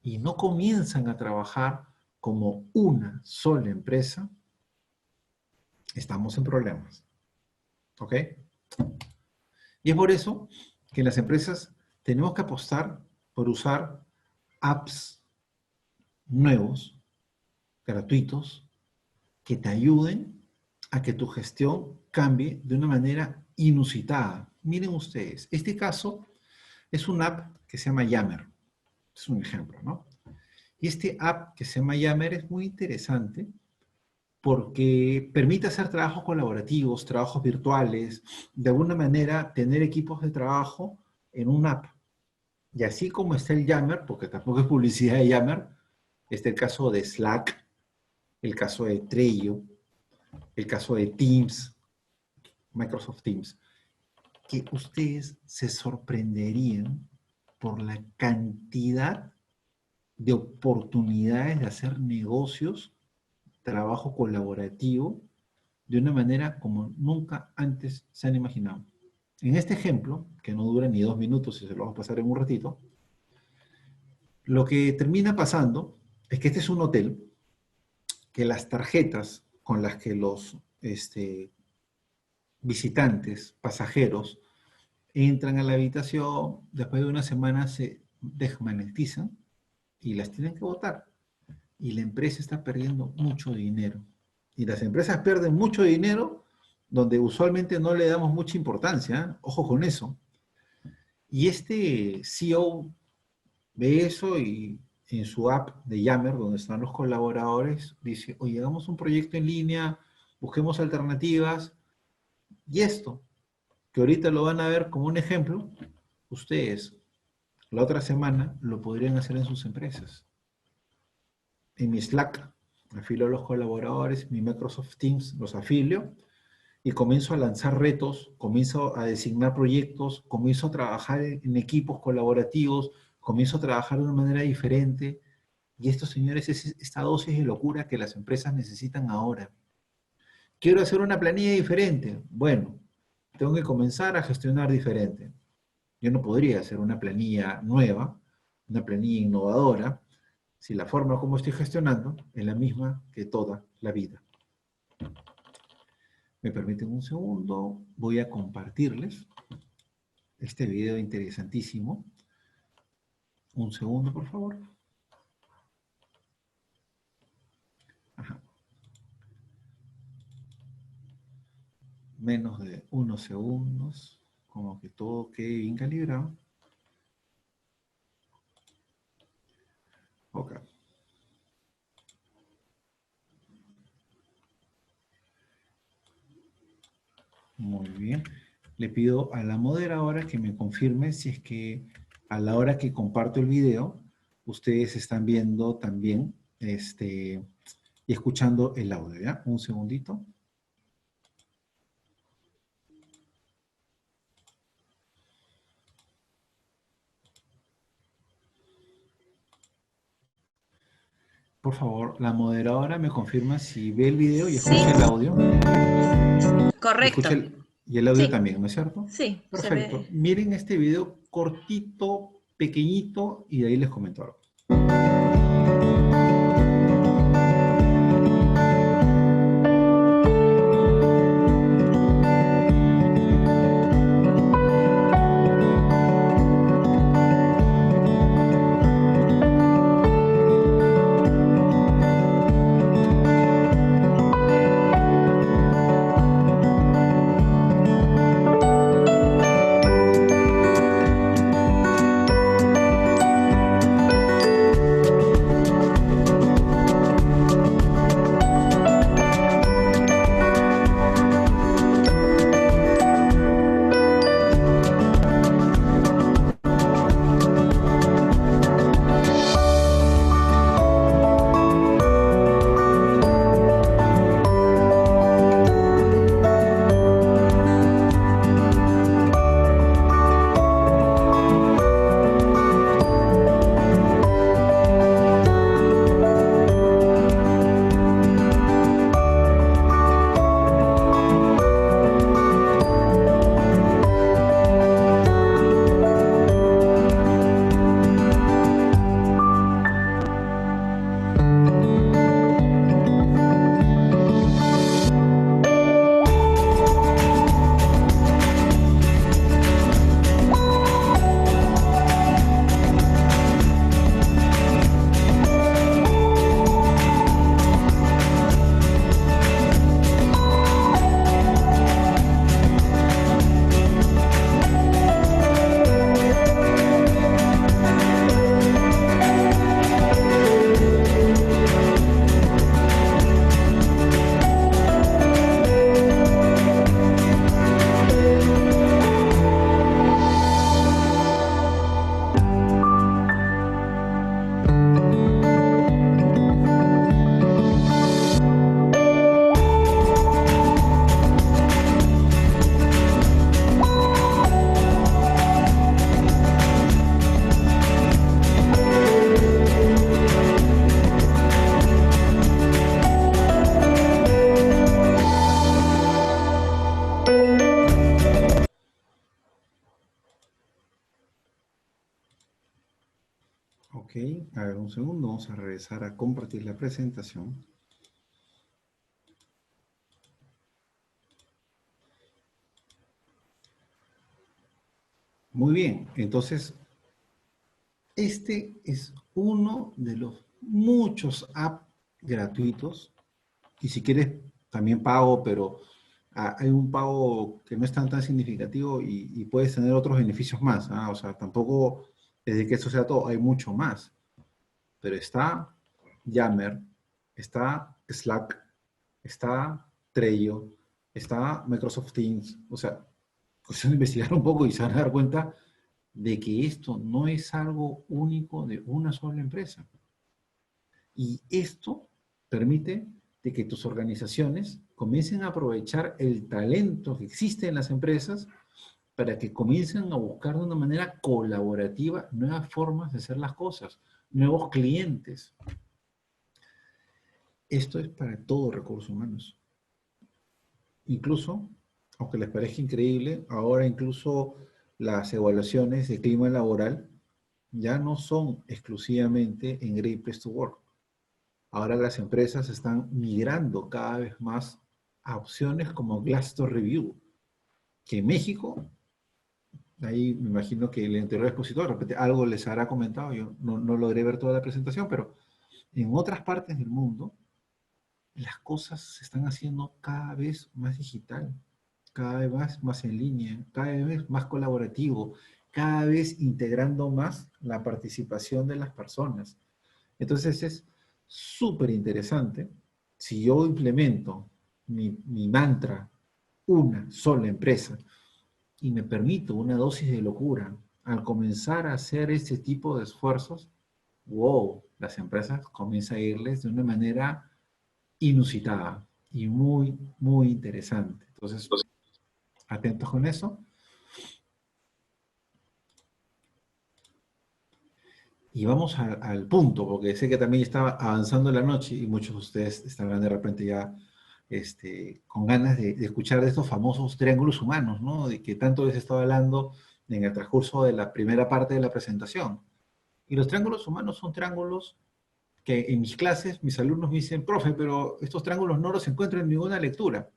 y no comienzan a trabajar como una sola empresa, estamos en problemas. ¿Ok? Y es por eso que en las empresas tenemos que apostar por usar apps nuevos, gratuitos, que te ayuden a que tu gestión cambie de una manera inusitada. Miren ustedes, este caso es una app que se llama Yammer. Es un ejemplo, ¿no? Y este app que se llama Yammer es muy interesante porque permite hacer trabajos colaborativos, trabajos virtuales, de alguna manera tener equipos de trabajo en una app. Y así como está el Yammer, porque tampoco es publicidad de Yammer, está el caso de Slack, el caso de Trello, el caso de Teams, Microsoft Teams, que ustedes se sorprenderían por la cantidad de oportunidades de hacer negocios, trabajo colaborativo, de una manera como nunca antes se han imaginado. En este ejemplo, que no dura ni 2 minutos y se lo vamos a pasar en un ratito, lo que termina pasando es que este es un hotel, que las tarjetas con las que los visitantes, pasajeros, entran a la habitación, después de una semana se desmagnetizan y las tienen que botar. Y la empresa está perdiendo mucho dinero. Y las empresas pierden mucho dinero donde usualmente no le damos mucha importancia. ¿Eh? Ojo con eso. Y este CEO ve eso y en su app de Yammer, donde están los colaboradores, dice, oye, hagamos un proyecto en línea, busquemos alternativas. Y esto, que ahorita lo van a ver como un ejemplo, ustedes la otra semana lo podrían hacer en sus empresas. En mi Slack, afilio a los colaboradores, mi Microsoft Teams los afilio y comienzo a lanzar retos, comienzo a designar proyectos, comienzo a trabajar en equipos colaborativos, comienzo a trabajar de una manera diferente. Y esto, señores, es esta dosis de locura que las empresas necesitan ahora. Quiero hacer una planilla diferente. Bueno, tengo que comenzar a gestionar diferente. Yo no podría hacer una planilla nueva, una planilla innovadora, si la forma como estoy gestionando es la misma que toda la vida. Me permiten un segundo, voy a compartirles este video interesantísimo. Un segundo, por favor. Ajá. Menos de unos segundos, como que todo quede bien calibrado. Ok. Muy bien. Le pido a la moderadora que me confirme si es que a la hora que comparto el video, ustedes están viendo también y escuchando el audio, ¿ya? Un segundito. Por favor, la moderadora me confirma si ve el video y escucha el audio. Correcto. Y el audio también, ¿no es cierto? Sí. Perfecto. Miren este video cortito, pequeñito, y de ahí les comento algo. Ok, a ver un segundo, vamos a regresar a compartir la presentación. Muy bien, entonces, este es uno de los muchos apps gratuitos, y si quieres también pago, pero hay un pago que no es tan significativo y puedes tener otros beneficios más, ¿ah? O sea, tampoco desde que eso sea todo, hay mucho más. Pero está Yammer, está Slack, está Trello, está Microsoft Teams. O sea, cuestión de investigar un poco y se van a dar cuenta de que esto no es algo único de una sola empresa. Y esto permite de que tus organizaciones comiencen a aprovechar el talento que existe en las empresas para que comiencen a buscar de una manera colaborativa nuevas formas de hacer las cosas, nuevos clientes. Esto es para todos recursos humanos. Incluso, aunque les parezca increíble, ahora incluso las evaluaciones de clima laboral ya no son exclusivamente en Great Place to Work. Ahora las empresas están migrando cada vez más a opciones como Glassdoor Review, que en México, ahí me imagino que el anterior expositor, de repente algo les habrá comentado, yo no logré ver toda la presentación, pero en otras partes del mundo las cosas se están haciendo cada vez más digital, cada vez más en línea, cada vez más colaborativo, cada vez integrando más la participación de las personas. Entonces es súper interesante. Si yo implemento mi mantra, una sola empresa, y me permito una dosis de locura al comenzar a hacer este tipo de esfuerzos, wow, las empresas comienzan a irles de una manera inusitada y muy interesante. Entonces, atentos con eso. Y vamos al punto, porque sé que también estaba avanzando la noche y muchos de ustedes estarán de repente ya con ganas de escuchar de estos famosos triángulos humanos, ¿no? De que tanto les estaba hablando en el transcurso de la primera parte de la presentación. Y los triángulos humanos son triángulos que en mis clases mis alumnos me dicen, profe, pero estos triángulos no los encuentro en ninguna lectura.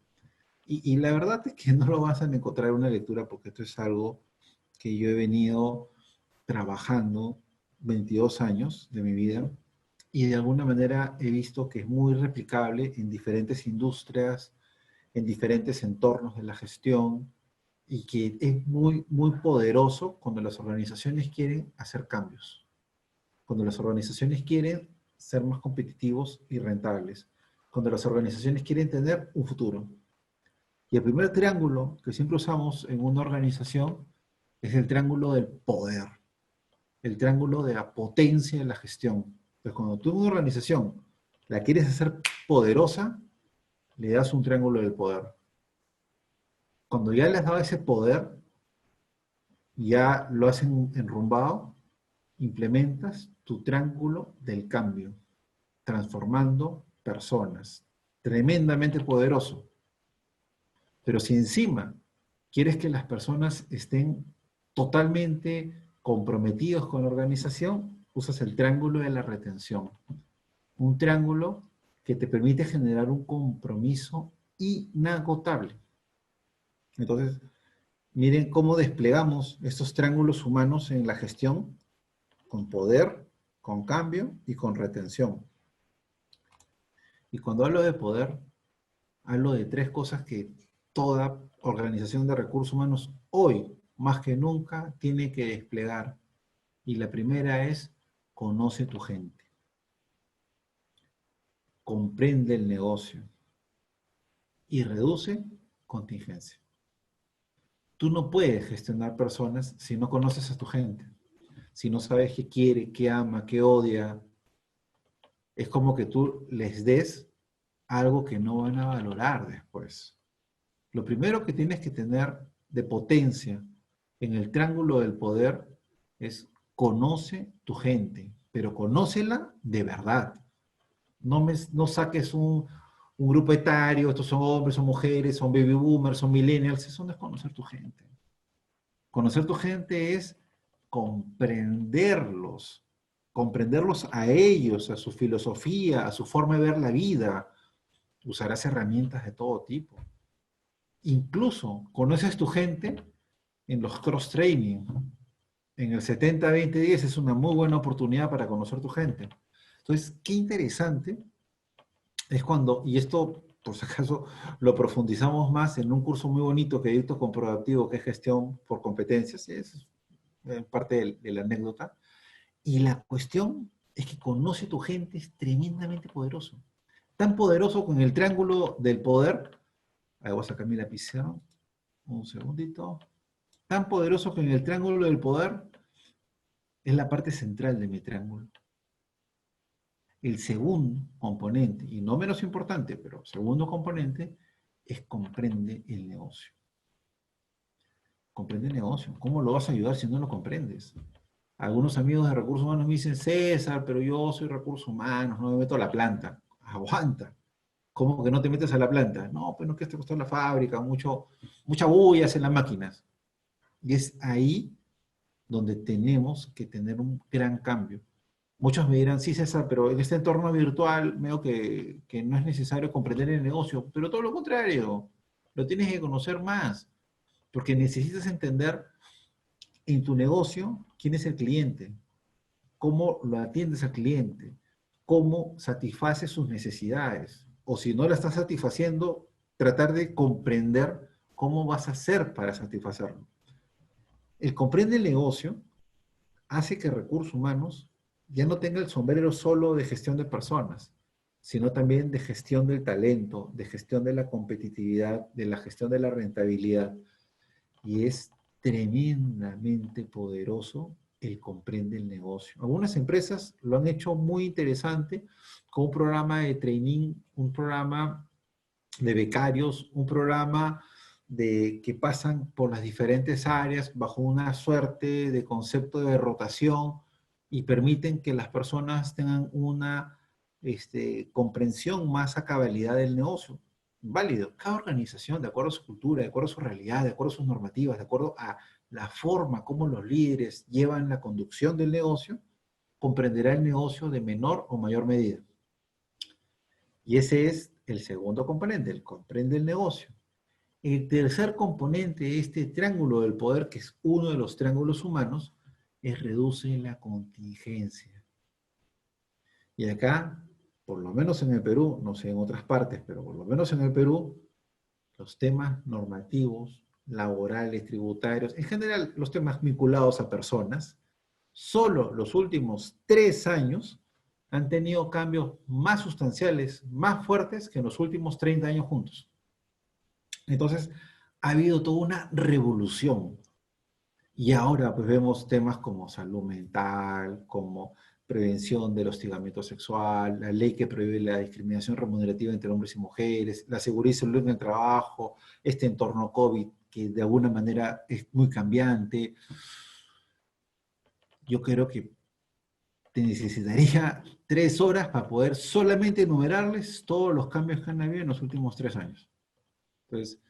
Y la verdad es que no lo vas a encontrar en una lectura porque esto es algo que yo he venido trabajando 22 años de mi vida y de alguna manera he visto que es muy replicable en diferentes industrias, en diferentes entornos de la gestión y que es muy poderoso cuando las organizaciones quieren hacer cambios, cuando las organizaciones quieren ser más competitivos y rentables, cuando las organizaciones quieren tener un futuro. Y el primer triángulo que siempre usamos en una organización es el triángulo del poder, el triángulo de la potencia de la gestión. Pues cuando tú en una organización la quieres hacer poderosa, le das un triángulo del poder. Cuando ya le has dado ese poder, ya lo has enrumbado, implementas tu triángulo del cambio, transformando personas. Tremendamente poderoso. Pero si encima quieres que las personas estén totalmente comprometidos con la organización, usas el triángulo de la retención. Un triángulo que te permite generar un compromiso inagotable. Entonces, miren cómo desplegamos estos triángulos humanos en la gestión con poder, con cambio y con retención. Y cuando hablo de poder, hablo de tres cosas que toda organización de recursos humanos hoy, más que nunca, tiene que desplegar. Y la primera es, conoce tu gente. Comprende el negocio. Y reduce contingencia. Tú no puedes gestionar personas si no conoces a tu gente. Si no sabes qué quiere, qué ama, qué odia. Es como que tú les des algo que no van a valorar después. Lo primero que tienes que tener de potencia en el triángulo del poder es conoce tu gente, pero conócela de verdad. No saques un grupo etario, estos son hombres, son mujeres, son baby boomers, son millennials, eso no es conocer tu gente. Conocer tu gente es comprenderlos, comprenderlos a ellos, a su filosofía, a su forma de ver la vida. Usarás herramientas de todo tipo. Incluso conoces tu gente en los cross-training. En el 70-20-10 es una muy buena oportunidad para conocer tu gente. Entonces, qué interesante es cuando, y esto por si acaso lo profundizamos más en un curso muy bonito que dicto comprobativo, que es gestión por competencias, y es parte de la anécdota. Y la cuestión es que conoce tu gente es tremendamente poderoso. Tan poderoso con el triángulo del poder. Ahí voy a sacar mi lapicero. Un segundito. Tan poderoso que en el triángulo del poder es la parte central de mi triángulo. El segundo componente, y no menos importante, pero segundo componente, es comprende el negocio. Comprende el negocio. ¿Cómo lo vas a ayudar si no lo comprendes? Algunos amigos de recursos humanos me dicen, César, pero yo soy recursos humanos, no me meto a la planta. Aguanta. ¿Cómo que no te metes a la planta? No, pues no, que te costó la fábrica, mucha bulla en las máquinas. Y es ahí donde tenemos que tener un gran cambio. Muchos me dirán, sí, César, pero en este entorno virtual veo que no es necesario comprender el negocio, pero todo lo contrario, lo tienes que conocer más, porque necesitas entender en tu negocio quién es el cliente, cómo lo atiendes al cliente, cómo satisface sus necesidades, o si no la estás satisfaciendo, tratar de comprender cómo vas a hacer para satisfacerlo. El comprende el negocio hace que recursos humanos ya no tenga el sombrero solo de gestión de personas, sino también de gestión del talento, de gestión de la competitividad, de la gestión de la rentabilidad. Y es tremendamente poderoso el comprende el negocio. Algunas empresas lo han hecho muy interesante con un programa de training, un programa de becarios, un programa de que pasan por las diferentes áreas bajo una suerte de concepto de rotación y permiten que las personas tengan una comprensión más a cabalidad del negocio. Válido. Cada organización, de acuerdo a su cultura, de acuerdo a su realidad, de acuerdo a sus normativas, de acuerdo a la forma como los líderes llevan la conducción del negocio, comprenderá el negocio de menor o mayor medida. Y ese es el segundo componente, el comprende el negocio. El tercer componente de este triángulo del poder, que es uno de los triángulos humanos, es reduce la contingencia. Y acá, por lo menos en el Perú, no sé en otras partes, pero por lo menos en el Perú, los temas normativos, laborales, tributarios, en general los temas vinculados a personas, solo los últimos 3 años han tenido cambios más sustanciales, más fuertes que en los últimos 30 años juntos. Entonces, ha habido toda una revolución. Y ahora pues vemos temas como salud mental, como prevención del hostigamiento sexual, la ley que prohíbe la discriminación remunerativa entre hombres y mujeres, la seguridad y salud en el trabajo, este entorno COVID que de alguna manera es muy cambiante. Yo creo que te necesitaría 3 horas para poder solamente enumerarles todos los cambios que han habido en los últimos 3 años. Entonces,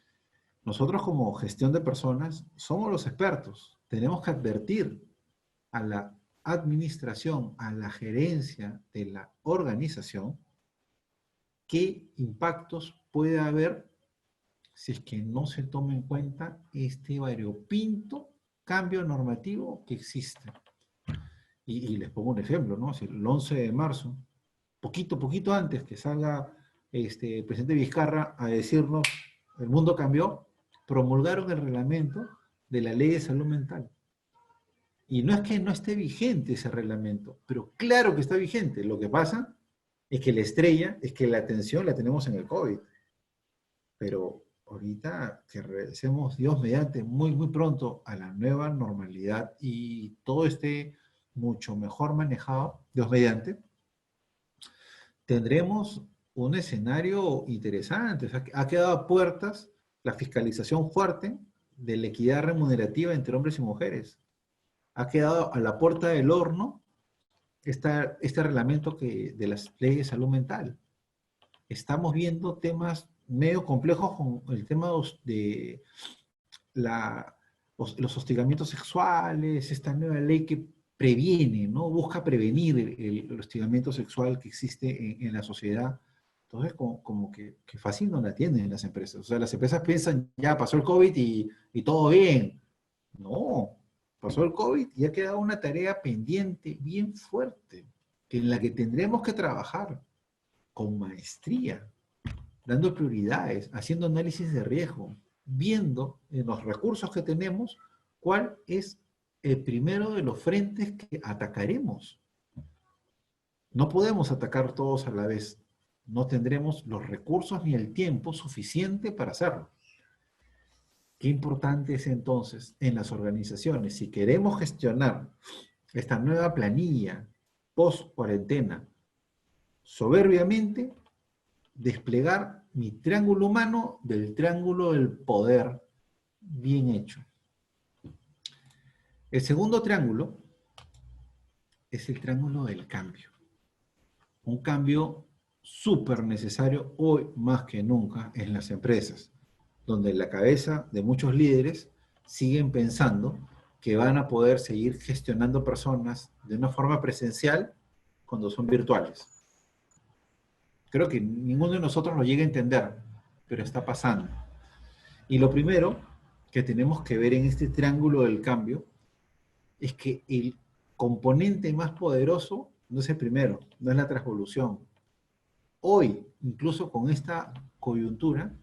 nosotros como gestión de personas somos los expertos. Tenemos que advertir a la administración, a la gerencia de la organización, qué impactos puede haber si es que no se toma en cuenta este variopinto cambio normativo que existe. Y les pongo un ejemplo, ¿no? Si el 11 de marzo, poquito antes que salga el presidente Vizcarra a decirnos el mundo cambió, promulgaron el reglamento de la ley de salud mental. Y no es que no esté vigente ese reglamento, pero claro que está vigente. Lo que pasa es que la estrella es que la atención la tenemos en el COVID. Pero ahorita que regresemos, Dios mediante, muy pronto a la nueva normalidad y todo esté mucho mejor manejado, Dios mediante, tendremos un escenario interesante. O sea, ha quedado a puertas la fiscalización fuerte de la equidad remunerativa entre hombres y mujeres. Ha quedado a la puerta del horno este reglamento de las leyes de salud mental. Estamos viendo temas medio complejos con el tema de los hostigamientos sexuales, esta nueva ley que previene, ¿no? Busca prevenir el hostigamiento sexual que existe en la sociedad. Entonces, como que fácil no la atienden las empresas. O sea, las empresas piensan, ya pasó el COVID y todo bien. No, pasó el COVID y ha quedado una tarea pendiente bien fuerte, en la que tendremos que trabajar con maestría, dando prioridades, haciendo análisis de riesgo, viendo en los recursos que tenemos cuál es el primero de los frentes que atacaremos. No podemos atacar todos a la vez. No tendremos los recursos ni el tiempo suficiente para hacerlo. Qué importante es entonces en las organizaciones, si queremos gestionar esta nueva planilla post-cuarentena soberbiamente, desplegar mi triángulo humano del triángulo del poder bien hecho. El segundo triángulo es el triángulo del cambio. Un cambio súper necesario hoy más que nunca en las empresas, donde la cabeza de muchos líderes siguen pensando que van a poder seguir gestionando personas de una forma presencial cuando son virtuales. Creo que ninguno de nosotros lo llega a entender, pero está pasando. Y lo primero que tenemos que ver en este triángulo del cambio es que el componente más poderoso no es el primero, no es la transvolución. Hoy, incluso con esta coyuntura,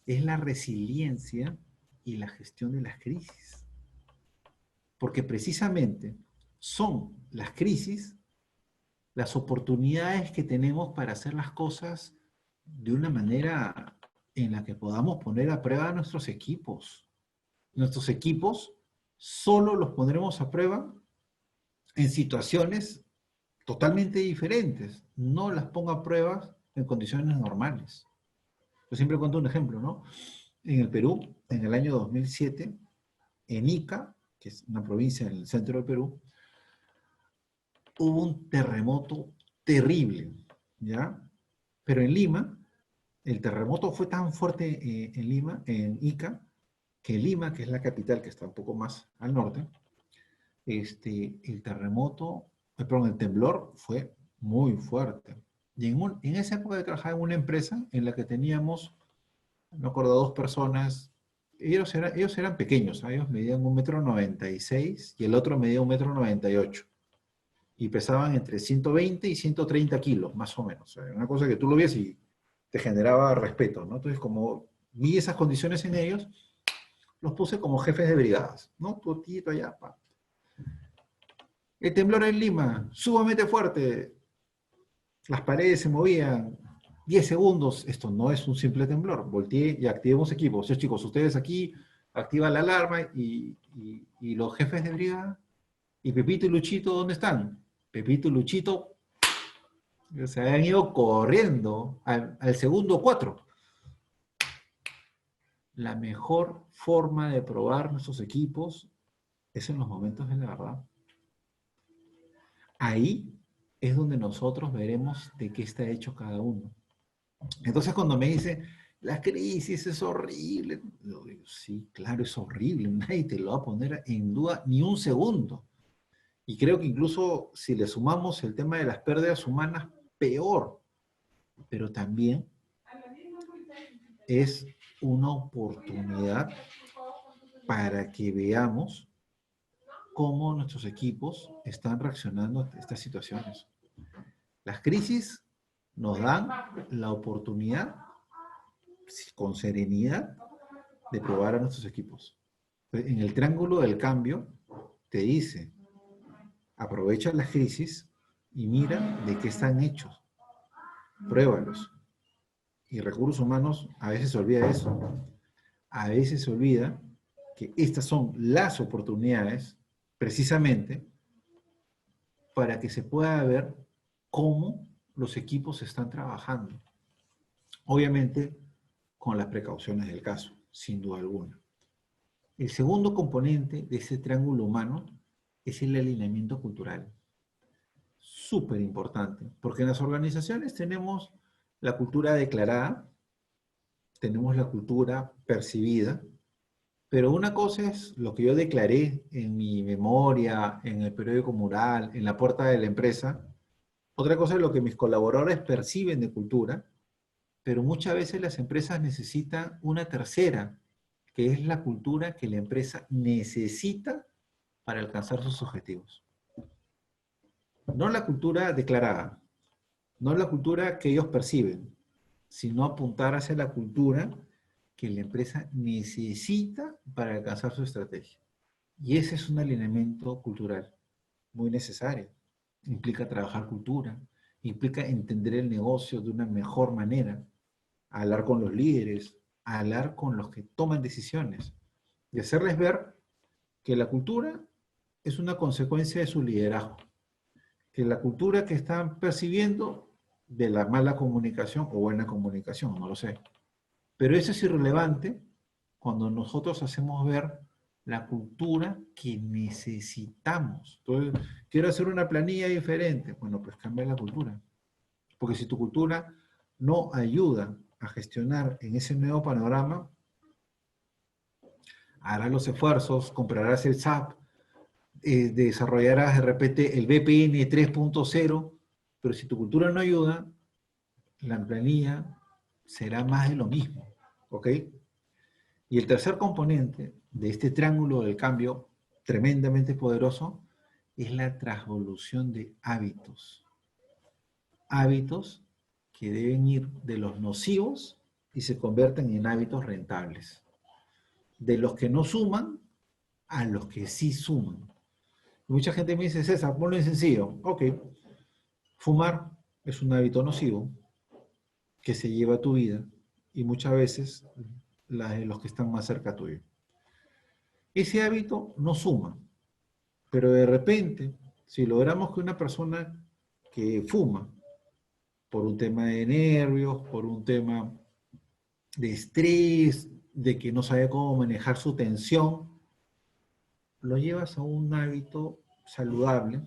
es la resiliencia y la gestión de las crisis. Porque precisamente son las crisis las oportunidades que tenemos para hacer las cosas de una manera en la que podamos poner a prueba a nuestros equipos. Nuestros equipos solo los pondremos a prueba en situaciones totalmente diferentes. No las pongo a prueba en condiciones normales. Yo siempre cuento un ejemplo, ¿no? En el Perú, en el año 2007, en Ica, que es una provincia en el centro del Perú, hubo un terremoto terrible, ¿ya? Pero en Lima, el terremoto fue tan fuerte en Lima, en Ica, que Lima, que es la capital, que está un poco más al norte, el terremoto, perdón, el temblor fue muy fuerte. Y en esa época yo trabajaba en una empresa en la que teníamos, no me acuerdo, dos personas. Ellos eran pequeños, ¿sabes? Ellos medían 1,96 m y el otro medía 1,98 m. Y pesaban entre 120 y 130 kilos, más o menos. Una cosa que tú lo ves y te generaba respeto, ¿no? Entonces, como vi esas condiciones en ellos, los puse como jefes de brigadas, ¿no? Tu tito allá, pa. El temblor en Lima, sumamente fuerte. Las paredes se movían. 10 segundos. Esto no es un simple temblor. Volteé y activemos equipos. Chicos, ustedes aquí activan la alarma y los jefes de brigada. ¿Y Pepito y Luchito dónde están? Pepito y Luchito se habían ido corriendo al segundo 4. La mejor forma de probar nuestros equipos es en los momentos de la verdad. Ahí es donde nosotros veremos de qué está hecho cada uno. Entonces cuando me dice, la crisis es horrible, yo digo, sí, claro, es horrible, nadie te lo va a poner en duda ni un segundo. Y creo que incluso si le sumamos el tema de las pérdidas humanas, peor. Pero también es una oportunidad para que veamos cómo nuestros equipos están reaccionando a estas situaciones. Las crisis nos dan la oportunidad, con serenidad, de probar a nuestros equipos. En el triángulo del cambio te dice, aprovecha las crisis y mira de qué están hechos. Pruébalos. Y recursos humanos a veces se olvida eso. A veces se olvida que estas son las oportunidades precisamente para que se pueda ver cómo los equipos están trabajando. Obviamente con las precauciones del caso, sin duda alguna. El segundo componente de ese triángulo humano es el alineamiento cultural. Súper importante, porque en las organizaciones tenemos la cultura declarada, tenemos la cultura percibida Pero una cosa es lo que yo declaré en mi memoria, en el periódico mural, en la puerta de la empresa. Otra cosa es lo que mis colaboradores perciben de cultura, pero muchas veces las empresas necesitan una tercera, que es la cultura que la empresa necesita para alcanzar sus objetivos. No la cultura declarada, no la cultura que ellos perciben, sino apuntar hacia la cultura que la empresa necesita para alcanzar su estrategia. Y ese es un alineamiento cultural muy necesario. Implica trabajar cultura, implica entender el negocio de una mejor manera, hablar con los líderes, hablar con los que toman decisiones y hacerles ver que la cultura es una consecuencia de su liderazgo, que la cultura que están percibiendo de la mala comunicación o buena comunicación, no lo sé. Pero eso es irrelevante cuando nosotros hacemos ver la cultura que necesitamos. Entonces, quiero hacer una planilla diferente. Bueno, pues cambia la cultura. Porque si tu cultura no ayuda a gestionar en ese nuevo panorama, harás los esfuerzos, comprarás el SAP, desarrollarás de repente el VPN 3.0, pero si tu cultura no ayuda, la planilla será más de lo mismo. ¿Ok? Y el tercer componente de este triángulo del cambio tremendamente poderoso es la transvolución de hábitos. Hábitos que deben ir de los nocivos y se convierten en hábitos rentables. De los que no suman a los que sí suman. Mucha gente me dice, César, ponlo en sencillo. Ok, fumar es un hábito nocivo que se lleva a tu vida y muchas veces la de los que están más cerca tuyo. Ese hábito no suma, pero de repente, si logramos que una persona que fuma, por un tema de nervios, por un tema de estrés, de que no sabe cómo manejar su tensión, lo llevas a un hábito saludable,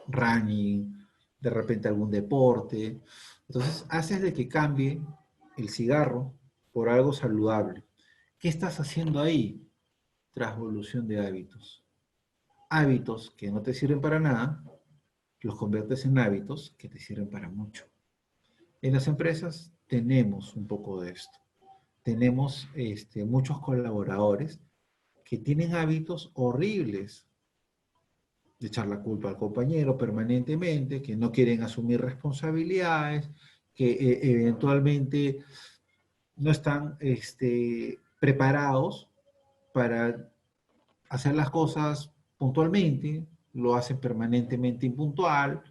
running, de repente algún deporte. Entonces, haces de que cambie el cigarro por algo saludable. ¿Qué estás haciendo ahí? Transvolución de hábitos. Hábitos que no te sirven para nada, los conviertes en hábitos que te sirven para mucho. En las empresas tenemos un poco de esto. Tenemos muchos colaboradores que tienen hábitos horribles de echar la culpa al compañero permanentemente, que no quieren asumir responsabilidades, que eventualmente no están preparados para hacer las cosas puntualmente, lo hacen permanentemente impuntual,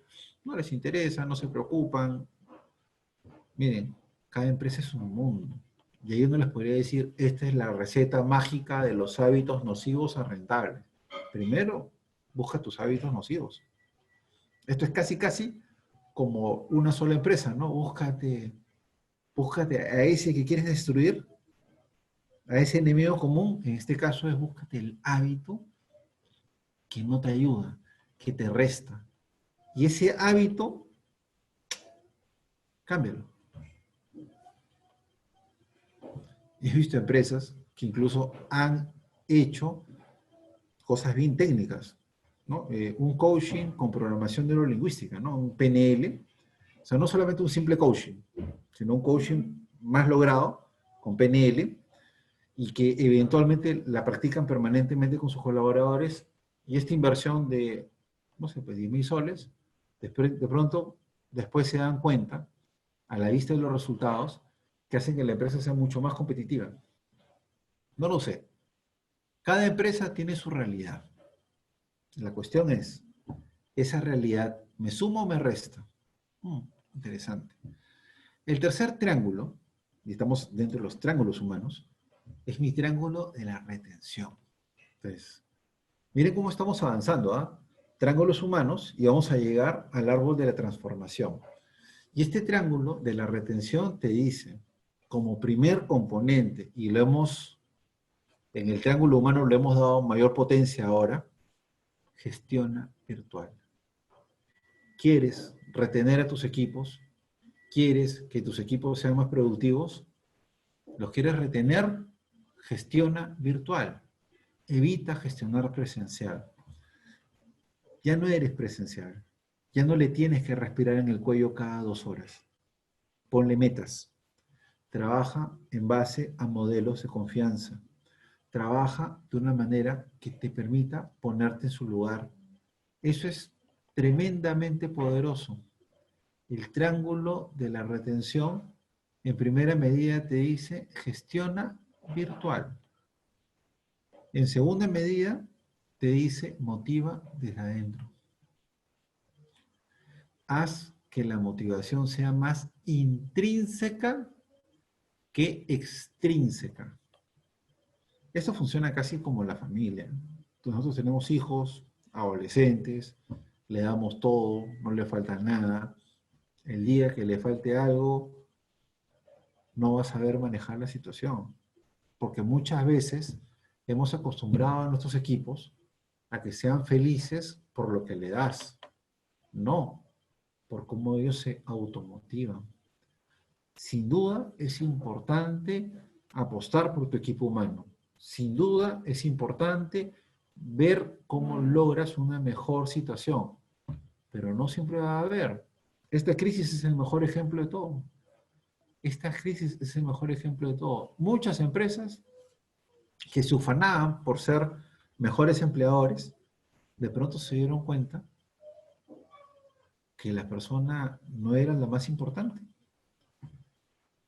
no les interesa, no se preocupan. Miren, cada empresa es un mundo. Y ahí uno les podría decir, esta es la receta mágica de los hábitos nocivos a rentables. Primero, busca tus hábitos nocivos. Esto es casi como una sola empresa, ¿no? Búscate a ese que quieres destruir, a ese enemigo común. En este caso es búscate el hábito que no te ayuda, que te resta. Y ese hábito, cámbialo. He visto empresas que incluso han hecho cosas bien técnicas, ¿no? Un coaching con programación neurolingüística, ¿no? Un PNL. O sea, no solamente un simple coaching, sino un coaching más logrado con PNL y que eventualmente la practican permanentemente con sus colaboradores y esta inversión de, no sé, pues 10.000 soles, de pronto después se dan cuenta, a la vista de los resultados, que hacen que la empresa sea mucho más competitiva. No lo sé. Cada empresa tiene su realidad. La cuestión es, ¿esa realidad me suma o me resta? Interesante. El tercer triángulo, y estamos dentro de los triángulos humanos, es mi triángulo de la retención. Entonces, miren cómo estamos avanzando, ¿ah? Triángulos humanos y vamos a llegar al árbol de la transformación. Y este triángulo de la retención te dice, como primer componente, y lo hemos, en el triángulo humano lo hemos dado mayor potencia ahora, gestiona virtual. ¿Quieres retener a tus equipos? ¿Quieres que tus equipos sean más productivos? ¿Los quieres retener? Gestiona virtual. Evita gestionar presencial. Ya no eres presencial. Ya no le tienes que respirar en el cuello cada 2 horas. Ponle metas. Trabaja en base a modelos de confianza. Trabaja de una manera que te permita ponerte en su lugar. Eso es tremendamente poderoso. El triángulo de la retención, en primera medida te dice, gestiona virtual. En segunda medida, te dice, motiva desde adentro. Haz que la motivación sea más intrínseca que extrínseca. Esto funciona casi como la familia. Entonces, nosotros tenemos hijos, adolescentes, le damos todo, no le falta nada. El día que le falte algo, no va a saber manejar la situación. Porque muchas veces hemos acostumbrado a nuestros equipos a que sean felices por lo que le das. No, por cómo ellos se automotivan. Sin duda es importante apostar por tu equipo humano. Sin duda es importante ver cómo logras una mejor situación. Pero no siempre va a haber. Esta crisis es el mejor ejemplo de todo. Esta crisis es el mejor ejemplo de todo. Muchas empresas que se ufanaban por ser mejores empleadores, de pronto se dieron cuenta que la persona no era la más importante.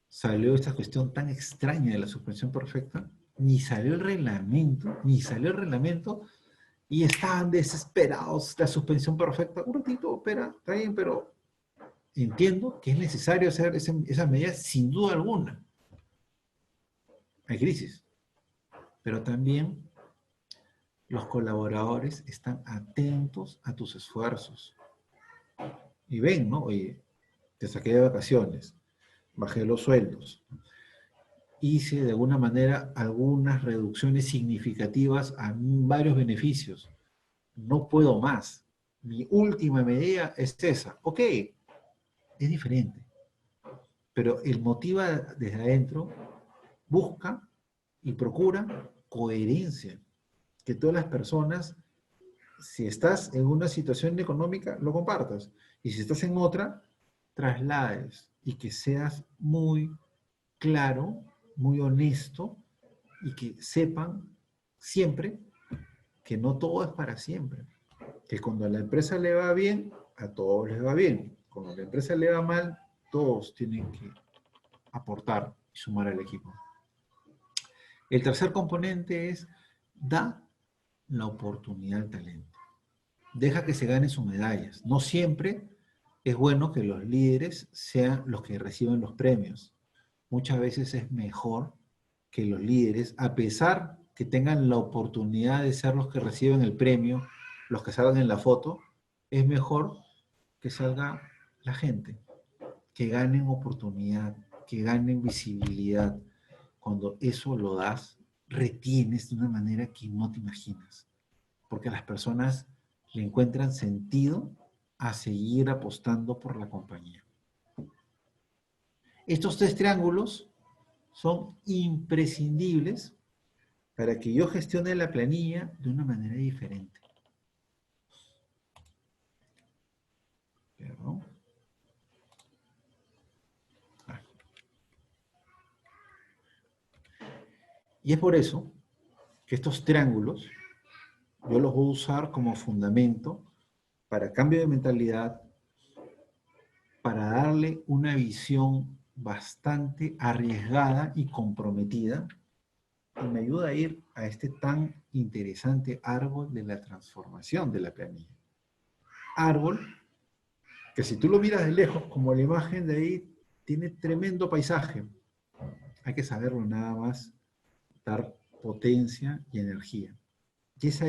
Salió esta cuestión tan extraña de la suspensión perfecta, ni salió el reglamento, y estaban desesperados, la suspensión perfecta. Un ratito, espera, está bien, pero entiendo que es necesario hacer esas medidas sin duda alguna. Hay crisis, pero también los colaboradores están atentos a tus esfuerzos. Y ven, ¿no? Oye, te saqué de vacaciones, bajé los sueldos, hice de alguna manera algunas reducciones significativas a varios beneficios. No puedo más. Mi última medida es esa. Ok, es diferente. Pero el motiva desde adentro busca y procura coherencia. Que todas las personas, si estás en una situación económica, lo compartas. Y si estás en otra, traslades. Y que seas muy claro, muy honesto, y que sepan siempre que no todo es para siempre. Que cuando a la empresa le va bien, a todos les va bien. Cuando a la empresa le va mal, todos tienen que aportar y sumar al equipo. El tercer componente es, da la oportunidad al talento. Deja que se gane sus medallas. No siempre es bueno que los líderes sean los que reciben los premios. Muchas veces es mejor que los líderes, a pesar que tengan la oportunidad de ser los que reciben el premio, los que salgan en la foto, es mejor que salga la gente, que ganen oportunidad, que ganen visibilidad. Cuando eso lo das, retienes de una manera que no te imaginas, porque las personas le encuentran sentido a seguir apostando por la compañía. Estos 3 triángulos son imprescindibles para que yo gestione la planilla de una manera diferente. Perdón. Y es por eso que estos triángulos yo los voy a usar como fundamento para cambio de mentalidad, para darle una visión bastante arriesgada y comprometida, y me ayuda a ir a este tan interesante árbol de la transformación de la planilla. Árbol que si tú lo miras de lejos, como la imagen de ahí, tiene tremendo paisaje. Hay que saberlo nada más, dar potencia y energía. Y es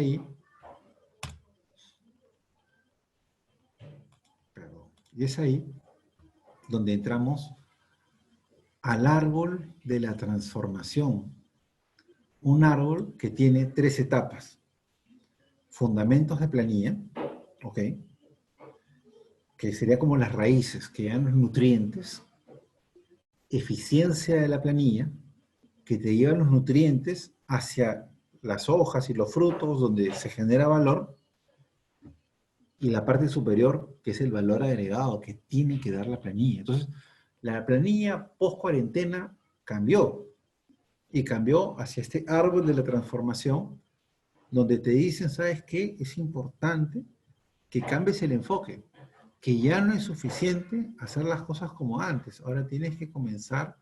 ahí, donde entramos al árbol de la transformación. Un árbol que tiene 3 etapas. Fundamentos de planilla, ¿ok? Que sería como las raíces, que dan los nutrientes. Eficiencia de la planilla, que te llevan los nutrientes hacia las hojas y los frutos donde se genera valor, y la parte superior, que es el valor agregado que tiene que dar la planilla. Entonces, la planilla post-cuarentena cambió, y cambió hacia este árbol de la transformación, donde te dicen, ¿sabes qué? Es importante que cambies el enfoque, que ya no es suficiente hacer las cosas como antes, ahora tienes que comenzar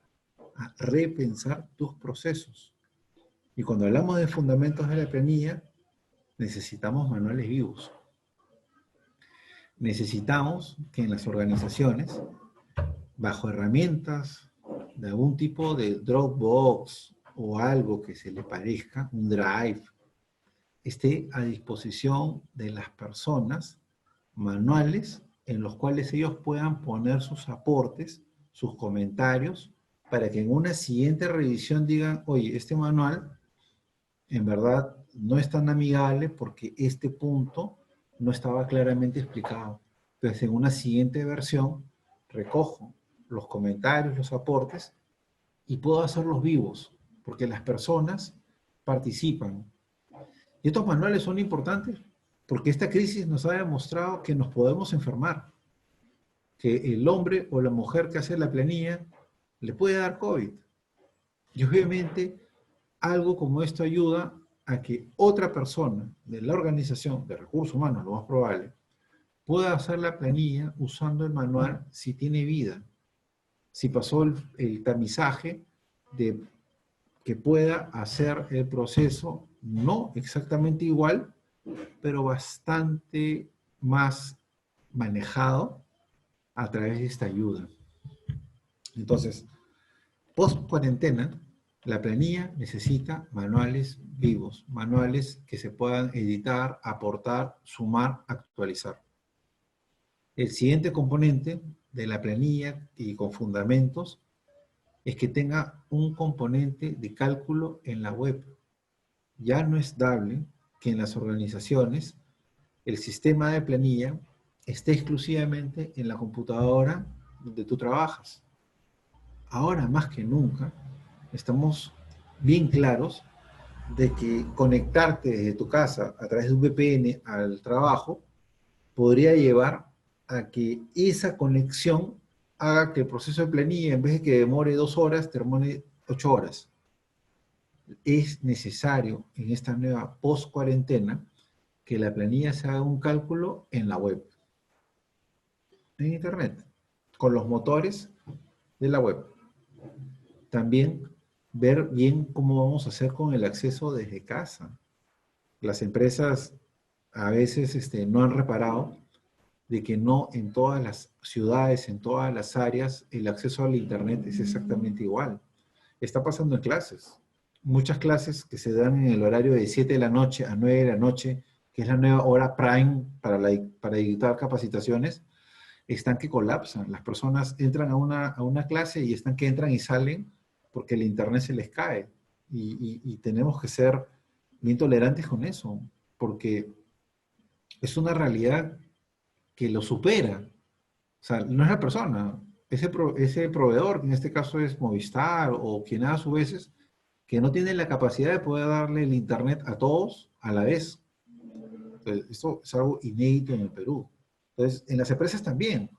a repensar tus procesos. Y cuando hablamos de fundamentos de la planilla, necesitamos manuales vivos. Necesitamos que en las organizaciones, bajo herramientas de algún tipo de Dropbox o algo que se le parezca, un Drive, esté a disposición de las personas manuales en los cuales ellos puedan poner sus aportes, sus comentarios, para que en una siguiente revisión digan, oye, este manual en verdad no es tan amigable porque este punto no estaba claramente explicado. Entonces, en una siguiente versión, recojo los comentarios, los aportes, y puedo hacerlos vivos, porque las personas participan. Y estos manuales son importantes, porque esta crisis nos ha demostrado que nos podemos enfermar, que el hombre o la mujer que hace la planilla le puede dar COVID. Y obviamente, algo como esto ayuda a que otra persona de la organización de recursos humanos, lo más probable, pueda hacer la planilla usando el manual si tiene vida, si pasó el tamizaje de que pueda hacer el proceso no exactamente igual, pero bastante más manejado a través de esta ayuda. Entonces, post cuarentena, la planilla necesita manuales vivos, manuales que se puedan editar, aportar, sumar, actualizar. El siguiente componente de la planilla y con fundamentos es que tenga un componente de cálculo en la web. Ya no es dable que en las organizaciones el sistema de planilla esté exclusivamente en la computadora donde tú trabajas. Ahora más que nunca estamos bien claros de que conectarte desde tu casa a través de un VPN al trabajo podría llevar a que esa conexión haga que el proceso de planilla, en vez de que demore 2 horas, demore 8 horas. Es necesario en esta nueva post-cuarentena que la planilla se haga un cálculo en la web, en internet, con los motores de la web. También ver bien cómo vamos a hacer con el acceso desde casa. Las empresas a veces no han reparado de que no en todas las ciudades, en todas las áreas, el acceso al internet es exactamente igual. Está pasando en clases. Muchas clases que se dan en el horario de 7 de la noche a 9 de la noche, que es la nueva hora prime para dictar capacitaciones, están que colapsan. Las personas entran a una clase y están que entran y salen porque el internet se les cae. Y tenemos que ser bien tolerantes con eso, porque es una realidad que lo supera. O sea, no es la persona, ese proveedor, que en este caso es Movistar o quien a su vez, que no tiene la capacidad de poder darle el internet a todos a la vez. Entonces, esto es algo inédito en el Perú. Entonces, en las empresas también.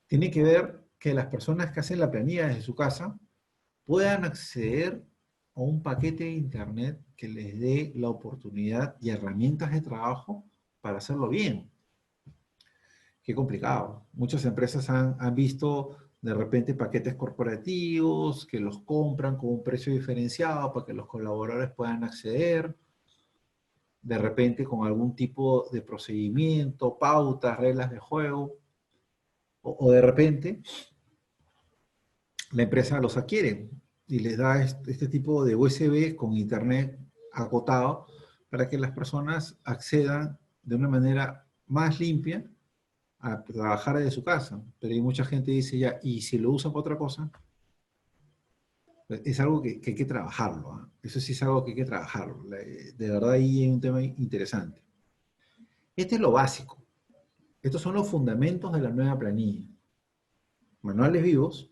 Tiene que ver que las personas que hacen la planilla desde su casa puedan acceder a un paquete de internet que les dé la oportunidad y herramientas de trabajo para hacerlo bien. Qué complicado. Muchas empresas han visto de repente paquetes corporativos que los compran con un precio diferenciado para que los colaboradores puedan acceder, de repente con algún tipo de procedimiento, pautas, reglas de juego, o de repente la empresa los adquiere y les da este tipo de USB con internet acotado para que las personas accedan de una manera más limpia a trabajar desde su casa. Pero hay mucha gente que dice ya, ¿y si lo usan para otra cosa? Es algo que hay que trabajarlo, ¿eh? Eso sí es algo que hay que trabajarlo. De verdad ahí hay un tema interesante. Este es lo básico. Estos son los fundamentos de la nueva planilla. Manuales vivos,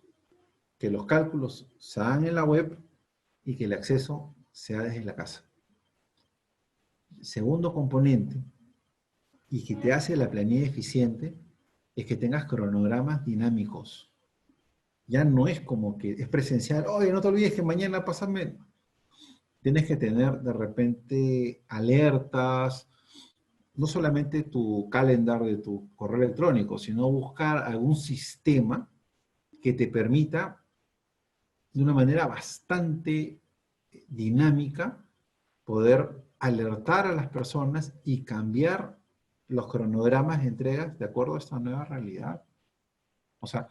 que los cálculos se hagan en la web y que el acceso sea desde la casa. Segundo componente, y que te hace la planilla eficiente, es que tengas cronogramas dinámicos. Ya no es como que es presencial, oye, no te olvides que mañana pásame. Tienes que tener de repente alertas, no solamente tu calendar de tu correo electrónico, sino buscar algún sistema que te permita de una manera bastante dinámica poder alertar a las personas y cambiar los cronogramas de entregas de acuerdo a esta nueva realidad. O sea,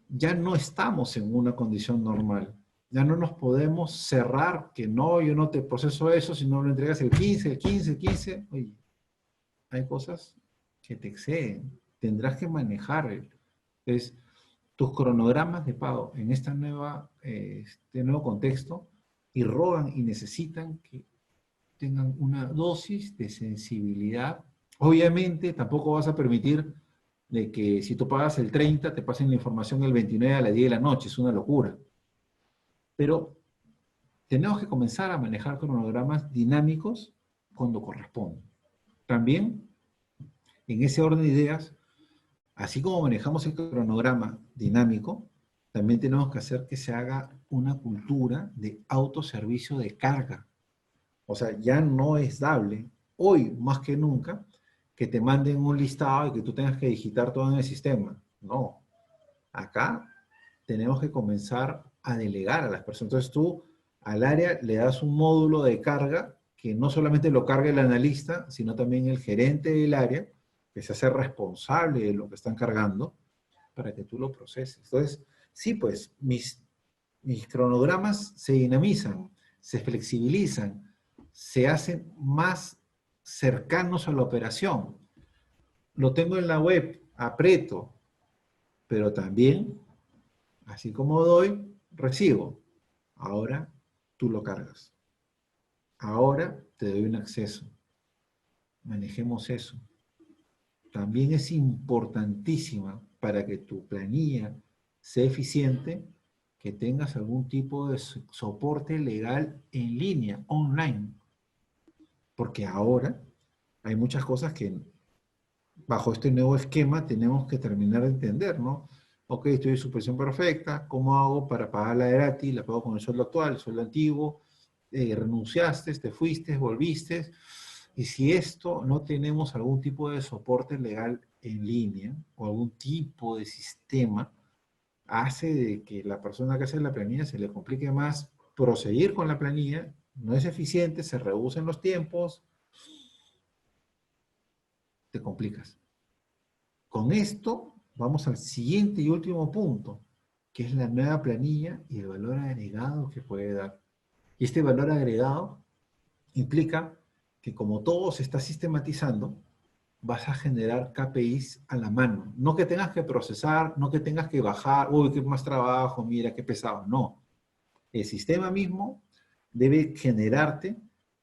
ya no estamos en una condición normal. Ya no nos podemos cerrar que no, yo no te proceso eso si no lo entregas el 15, el 15, el 15. Oye, hay cosas que te exceden. Tendrás que manejar. Es, tus cronogramas de pago en este nuevo contexto irrogan y necesitan que tengan una dosis de sensibilidad. Obviamente, tampoco vas a permitir de que si tú pagas el 30, te pasen la información el 29 a las 10 de la noche. Es una locura. Pero tenemos que comenzar a manejar cronogramas dinámicos cuando corresponde. También, en ese orden de ideas, así como manejamos el cronograma dinámico, también tenemos que hacer que se haga una cultura de autoservicio de carga. O sea, ya no es dable, hoy más que nunca, que te manden un listado y que tú tengas que digitar todo en el sistema. No. Acá tenemos que comenzar a delegar a las personas. Entonces tú al área le das un módulo de carga que no solamente lo carga el analista, sino también el gerente del área, que se hace responsable de lo que están cargando, para que tú lo proceses. Entonces, sí, pues, mis cronogramas se dinamizan, se flexibilizan, se hacen más cercanos a la operación. Lo tengo en la web, aprieto, pero también, así como doy, recibo. Ahora tú lo cargas. Ahora te doy un acceso. Manejemos eso. También es importantísima para que tu planilla sea eficiente, que tengas algún tipo de soporte legal en línea, online. Porque ahora hay muchas cosas que bajo este nuevo esquema tenemos que terminar de entender, ¿no? Ok, estoy en suspensión perfecta, ¿cómo hago para pagarla gratis? La pago con el sueldo actual, el sueldo antiguo, renunciaste, te fuiste, volviste. Y si esto no tenemos algún tipo de soporte legal en línea o algún tipo de sistema, hace de que la persona que hace la planilla se le complique más proseguir con la planilla, no es eficiente, se reducen los tiempos, te complicas. Con esto vamos al siguiente y último punto, que es la nueva planilla y el valor agregado que puede dar. Y este valor agregado implica que como todo se está sistematizando, vas a generar KPIs a la mano. No que tengas que procesar, no que tengas que bajar, uy, qué más trabajo, mira, qué pesado. No. El sistema mismo debe generarte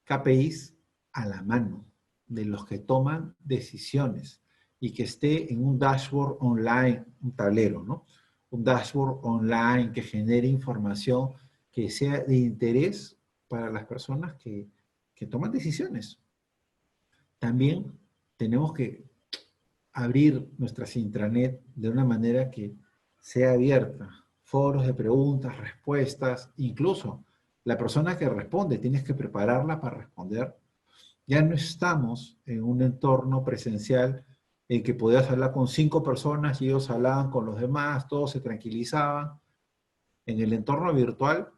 KPIs a la mano de los que toman decisiones y que esté en un dashboard online, un tablero, ¿no? Un dashboard online que genere información que sea de interés para las personas que toman decisiones. También tenemos que abrir nuestras intranet de una manera que sea abierta. Foros de preguntas, respuestas, incluso la persona que responde, tienes que prepararla para responder. Ya no estamos en un entorno presencial en que podías hablar con 5 personas y ellos hablaban con los demás, todos se tranquilizaban. En el entorno virtual,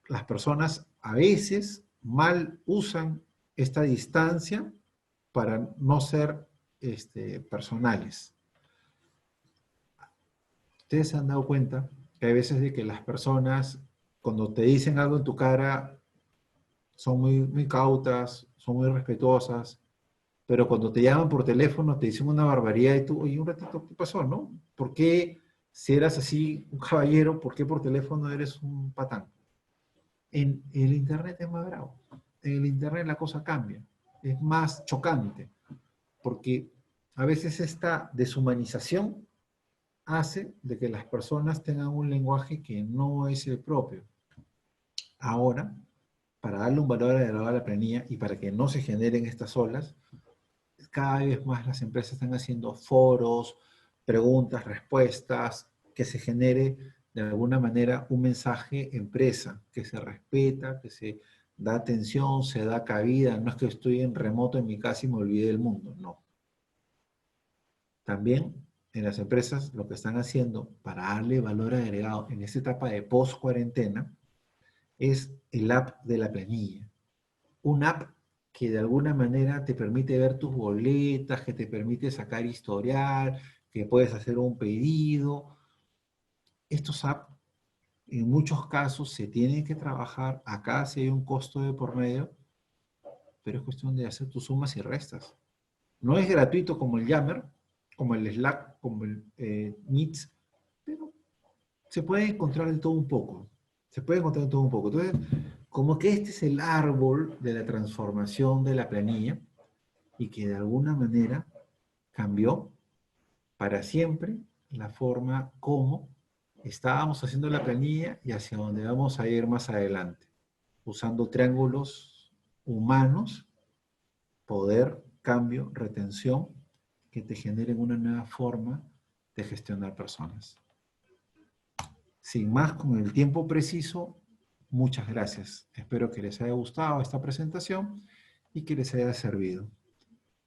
las personas a veces mal usan esta distancia para no ser personales. Ustedes se han dado cuenta que hay veces de que las personas, cuando te dicen algo en tu cara, son muy cautas, son muy respetuosas, pero cuando te llaman por teléfono te dicen una barbaridad y tú, oye, un ratito, ¿qué pasó, no? ¿Por qué, si eras así un caballero, por qué por teléfono eres un patán? En el Internet es más bravo. En el Internet la cosa cambia. Es más chocante, porque a veces esta deshumanización hace de que las personas tengan un lenguaje que no es el propio. Ahora, para darle un valor agregado a la planilla y para que no se generen estas olas, cada vez más las empresas están haciendo foros, preguntas, respuestas, que se genere de alguna manera un mensaje empresa, que se respeta, que se da atención, se da cabida. No es que estoy en remoto en mi casa y me olvidé del mundo, no. También en las empresas lo que están haciendo para darle valor agregado en esta etapa de post-cuarentena es el app de la planilla. Un app que de alguna manera te permite ver tus boletas, que te permite sacar historial, que puedes hacer un pedido. Estos apps, en muchos casos, se tienen que trabajar. Acá sí hay un costo de por medio, pero es cuestión de hacer tus sumas y restas. No es gratuito como el Yammer, como el Slack, como el Meets, pero se puede encontrar de todo un poco. Se puede encontrar de todo un poco. Entonces, como que este es el árbol de la transformación de la planilla y que de alguna manera cambió para siempre la forma como estábamos haciendo la planilla y hacia dónde vamos a ir más adelante, usando triángulos humanos, poder, cambio, retención, que te generen una nueva forma de gestionar personas. Sin más, con el tiempo preciso, muchas gracias. Espero que les haya gustado esta presentación y que les haya servido.